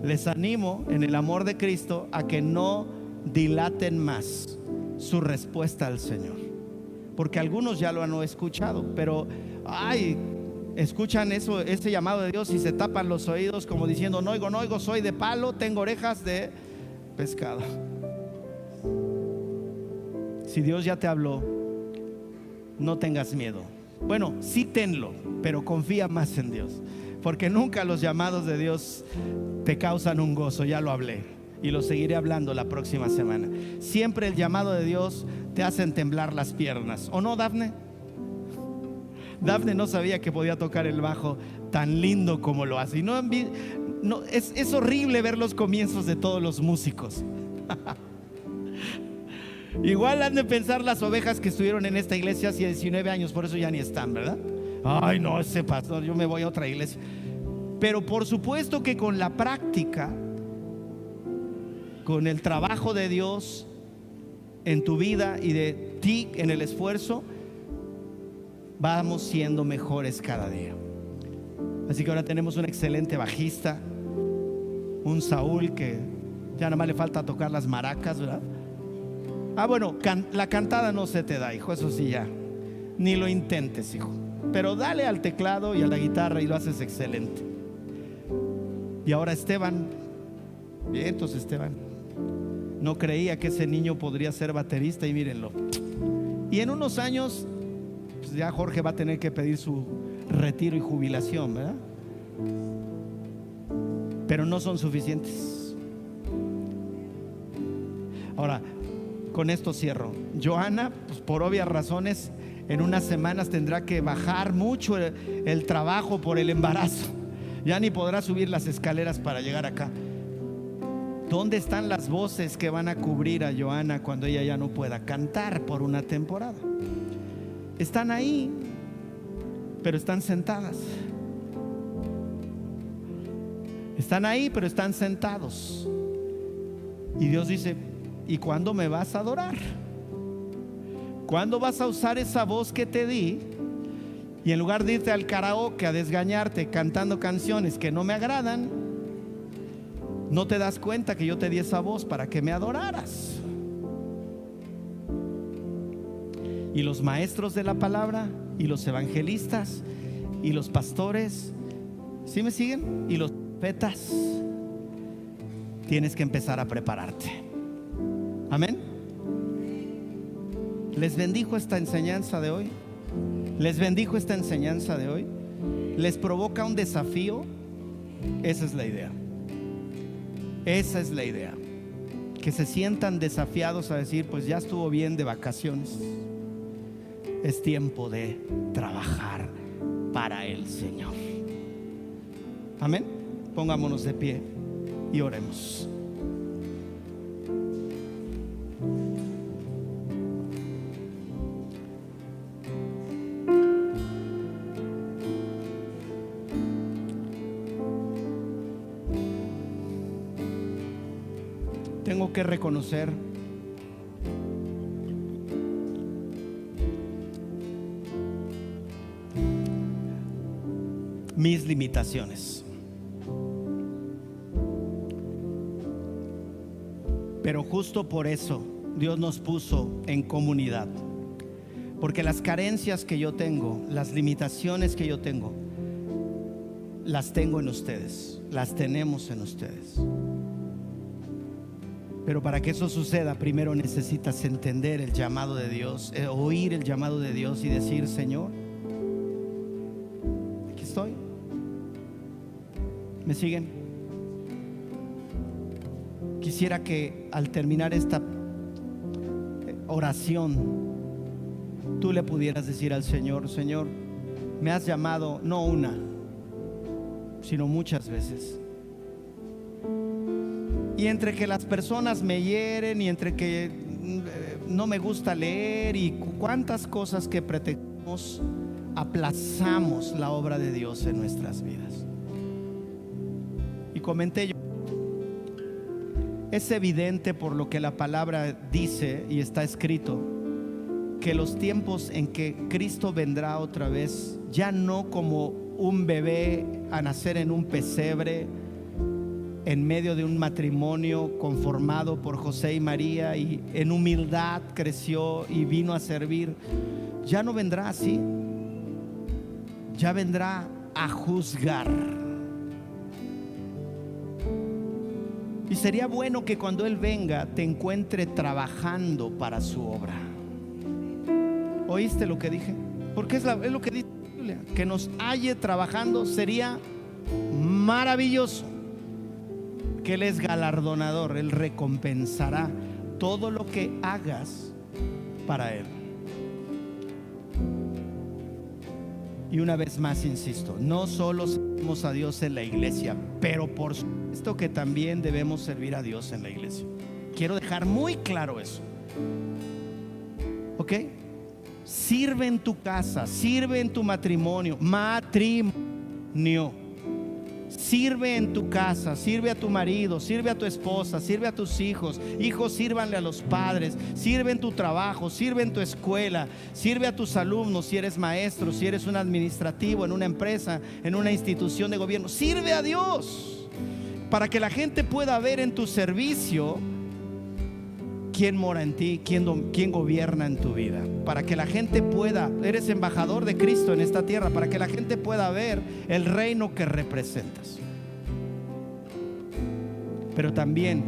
les animo en el amor de Cristo a que no dilaten más su respuesta al Señor, porque algunos ya lo han escuchado, pero escuchan eso, ese llamado de Dios, y se tapan los oídos como diciendo: no oigo, no oigo, soy de palo, tengo orejas de pescado. Si Dios ya te habló, no tengas miedo. Bueno, sí tenlo, pero confía más en Dios, porque nunca los llamados de Dios te causan un gozo. Ya lo hablé y lo seguiré hablando la próxima semana. Siempre el llamado de Dios te hacen temblar las piernas, ¿o no, Dafne? Dafne no sabía que podía tocar el bajo tan lindo como lo hace. Y es horrible ver los comienzos de todos los músicos. Igual han de pensar las ovejas que estuvieron en esta iglesia hace 19 años, por eso ya ni están, ¿verdad? Ay, no, ese pastor, yo me voy a otra iglesia. Pero por supuesto que con la práctica, con el trabajo de Dios en tu vida y de ti en el esfuerzo, vamos siendo mejores cada día. Así que ahora tenemos un excelente bajista, un Saúl que ya nada más le falta tocar las maracas, ¿verdad? Bueno, la cantada no se te da, hijo, eso sí, ya ni lo intentes, hijo, pero dale al teclado y a la guitarra y lo haces excelente. Y ahora Esteban, bien, entonces Esteban no creía que ese niño podría ser baterista, y mírenlo. Y en unos años pues ya Jorge va a tener que pedir su retiro y jubilación, ¿verdad? Pero no son suficientes. Ahora, con esto cierro. Johanna, pues por obvias razones, en unas semanas tendrá que bajar mucho el trabajo por el embarazo. Ya ni podrá subir las escaleras para llegar acá. ¿Dónde están las voces que van a cubrir a Johanna cuando ella ya no pueda cantar por una temporada? Están ahí, pero están sentadas. Están ahí, pero están sentados. Y Dios dice: ¿y cuándo me vas a adorar? ¿Cuándo vas a usar esa voz que te di? Y en lugar de irte al karaoke a desgañarte cantando canciones que no me agradan, no te das cuenta que yo te di esa voz para que me adoraras. Y los maestros de la palabra, y los evangelistas, y los pastores, ¿sí me siguen? Y los profetas, tienes que empezar a prepararte. Amén. ¿Les bendijo esta enseñanza de hoy? ¿Les bendijo esta enseñanza de hoy? ¿Les provoca un desafío? Esa es la idea. Esa es la idea. Que se sientan desafiados a decir: pues ya estuvo bien de vacaciones. Es tiempo de trabajar para el Señor. Amén. Pongámonos de pie y oremos. Tengo que reconocer mis limitaciones, pero justo por eso Dios nos puso en comunidad, porque las carencias que yo tengo, las limitaciones que yo tengo, las tengo en ustedes, las tenemos en ustedes. Pero para que eso suceda, primero necesitas entender el llamado de Dios, oír el llamado de Dios y decir: Señor, aquí estoy. ¿Me siguen? Quisiera que al terminar esta oración, tú le pudieras decir al Señor: Señor, me has llamado no una, sino muchas veces. Y entre que las personas me hieren, y entre que no me gusta leer, y cuántas cosas que pretendemos, aplazamos la obra de Dios en nuestras vidas. Y comenté yo, es evidente por lo que la palabra dice y está escrito, que los tiempos en que Cristo vendrá otra vez, ya no como un bebé a nacer en un pesebre, en medio de un matrimonio conformado por José y María, y en humildad creció y vino a servir. Ya no vendrá así, ya vendrá a juzgar. Y sería bueno que cuando Él venga te encuentre trabajando para su obra. ¿Oíste lo que dije? Porque es lo que dice la Biblia, que nos halle trabajando. Sería maravilloso, que Él es galardonador. Él recompensará todo lo que hagas para Él. Y una vez más insisto, no solo servimos a Dios en la iglesia, pero por supuesto que también debemos servir a Dios en la iglesia. Quiero dejar muy claro eso, ¿ok? Sirve en tu casa, sirve en tu matrimonio. Sirve en tu casa, sirve a tu marido, sirve a tu esposa, sirve a tus hijos. Hijos, sírvanle a los padres. Sirve en tu trabajo, sirve en tu escuela, sirve a tus alumnos. Si eres maestro, si eres un administrativo en una empresa, en una institución de gobierno, sirve a Dios, para que la gente pueda ver en tu servicio quién mora en ti, quién gobierna en tu vida. Para que la gente pueda, eres embajador de Cristo en esta tierra, para que la gente pueda ver el reino que representas. Pero también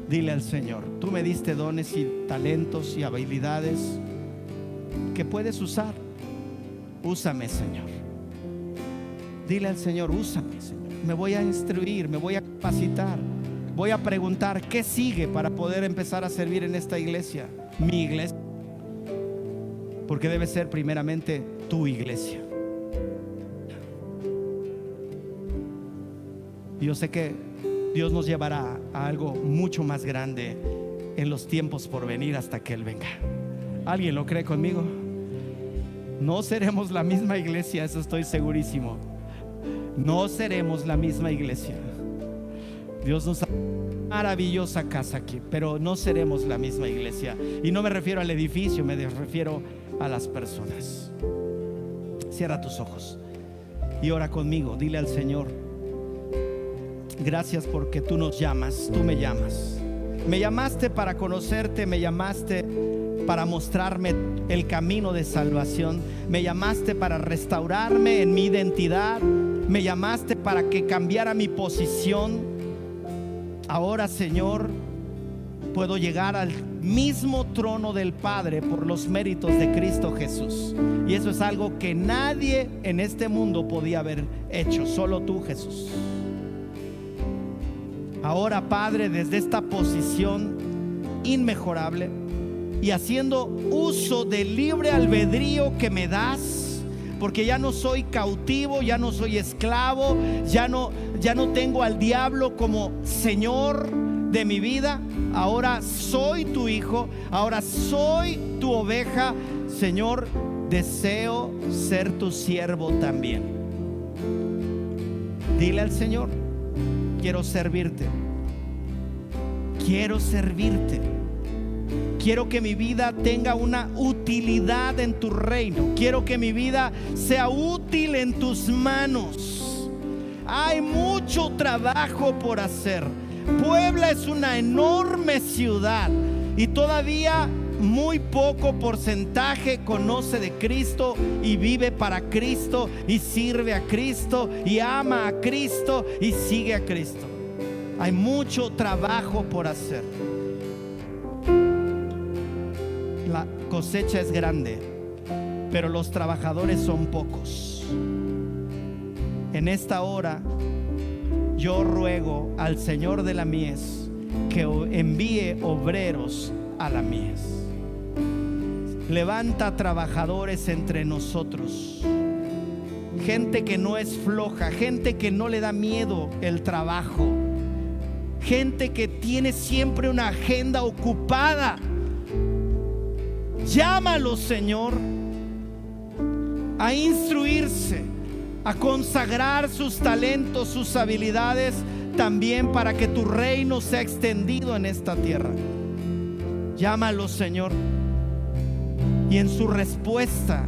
dile al Señor: tú me diste dones y talentos y habilidades que puedes usar. Úsame, Señor. Dile al Señor: úsame, Señor. Me voy a instruir, me voy a capacitar. Voy a preguntar qué sigue para poder empezar a servir en esta iglesia, mi iglesia, porque debe ser primeramente tu iglesia. Y yo sé que Dios nos llevará a algo mucho más grande en los tiempos por venir, hasta que Él venga. ¿Alguien lo cree conmigo? No seremos la misma iglesia, eso estoy segurísimo. No seremos la misma iglesia. Dios nos ha dado una maravillosa casa aquí, pero no seremos la misma iglesia. Y no me refiero al edificio, me refiero a las personas. Cierra tus ojos y ora conmigo. Dile al Señor: gracias porque tú nos llamas, tú me llamas. Me llamaste para conocerte, me llamaste para mostrarme el camino de salvación. Me llamaste para restaurarme en mi identidad. Me llamaste para que cambiara mi posición. Ahora, Señor, puedo llegar al mismo trono del Padre por los méritos de Cristo Jesús. Y eso es algo que nadie en este mundo podía haber hecho, solo tú, Jesús. Ahora, Padre, desde esta posición inmejorable y haciendo uso del libre albedrío que me das, porque ya no soy cautivo, ya no soy esclavo, ya no tengo al diablo como Señor de mi vida. Ahora soy tu hijo, ahora soy tu oveja. Señor, deseo ser tu siervo también. Dile al Señor: quiero servirte, quiero servirte. Quiero que mi vida tenga una utilidad en tu reino. Quiero que mi vida sea útil en tus manos. Hay mucho trabajo por hacer. Puebla es una enorme ciudad y todavía muy poco porcentaje conoce de Cristo y vive para Cristo y sirve a Cristo y ama a Cristo y sigue a Cristo. Hay mucho trabajo por hacer. La cosecha es grande, pero los trabajadores son pocos. En esta hora yo ruego al Señor de la mies que envíe obreros a la mies. Levanta trabajadores entre nosotros, gente que no es floja, gente que no le da miedo el trabajo, gente que tiene siempre una agenda ocupada. Llámalos, Señor. a instruirse, a consagrar sus talentos, sus habilidades, también para que tu reino sea extendido en esta tierra. Llámalos, Señor, y en su respuesta,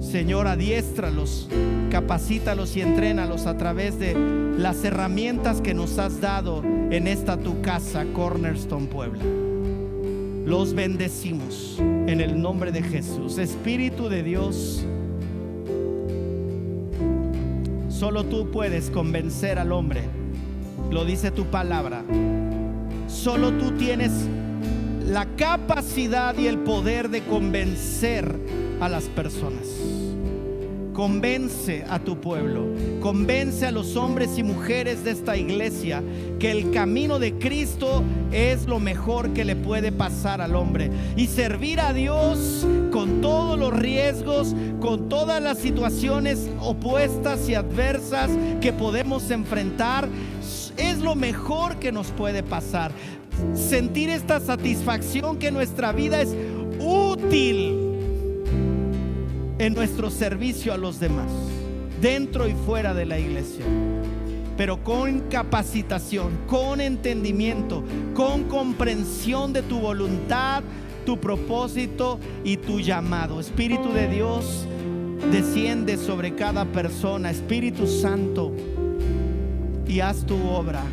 Señor, adiéstralos, capacítalos y entrénalos a través de las herramientas que nos has dado en esta tu casa, Cornerstone Puebla. Los bendecimos en el nombre de Jesús. Espíritu de Dios, solo tú puedes convencer al hombre. Lo dice tu palabra. Solo tú tienes la capacidad y el poder de convencer a las personas. Convence a tu pueblo, convence a los hombres y mujeres de esta iglesia que el camino de Cristo es lo mejor que le puede pasar al hombre, y servir a Dios con todos los riesgos, con todas las situaciones opuestas y adversas que podemos enfrentar, es lo mejor que nos puede pasar. Sentir esta satisfacción que nuestra vida es útil en nuestro servicio a los demás, dentro y fuera de la iglesia, pero con capacitación, con entendimiento, con comprensión de tu voluntad, tu propósito y tu llamado. Espíritu de Dios, desciende sobre cada persona, Espíritu Santo, y haz tu obra,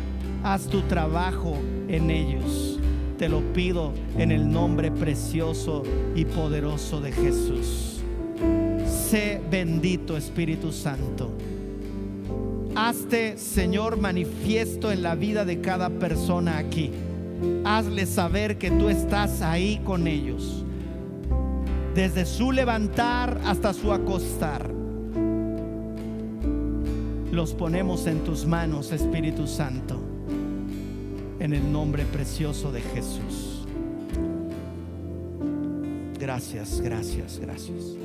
haz tu trabajo en ellos. Te lo pido en el nombre precioso y poderoso de Jesús. Sé bendito, Espíritu Santo. Hazte, Señor, manifiesto en la vida de cada persona aquí. Hazle saber que tú estás ahí con ellos, desde su levantar hasta su acostar. Los ponemos en tus manos, Espíritu Santo, en el nombre precioso de Jesús. Gracias, gracias, gracias.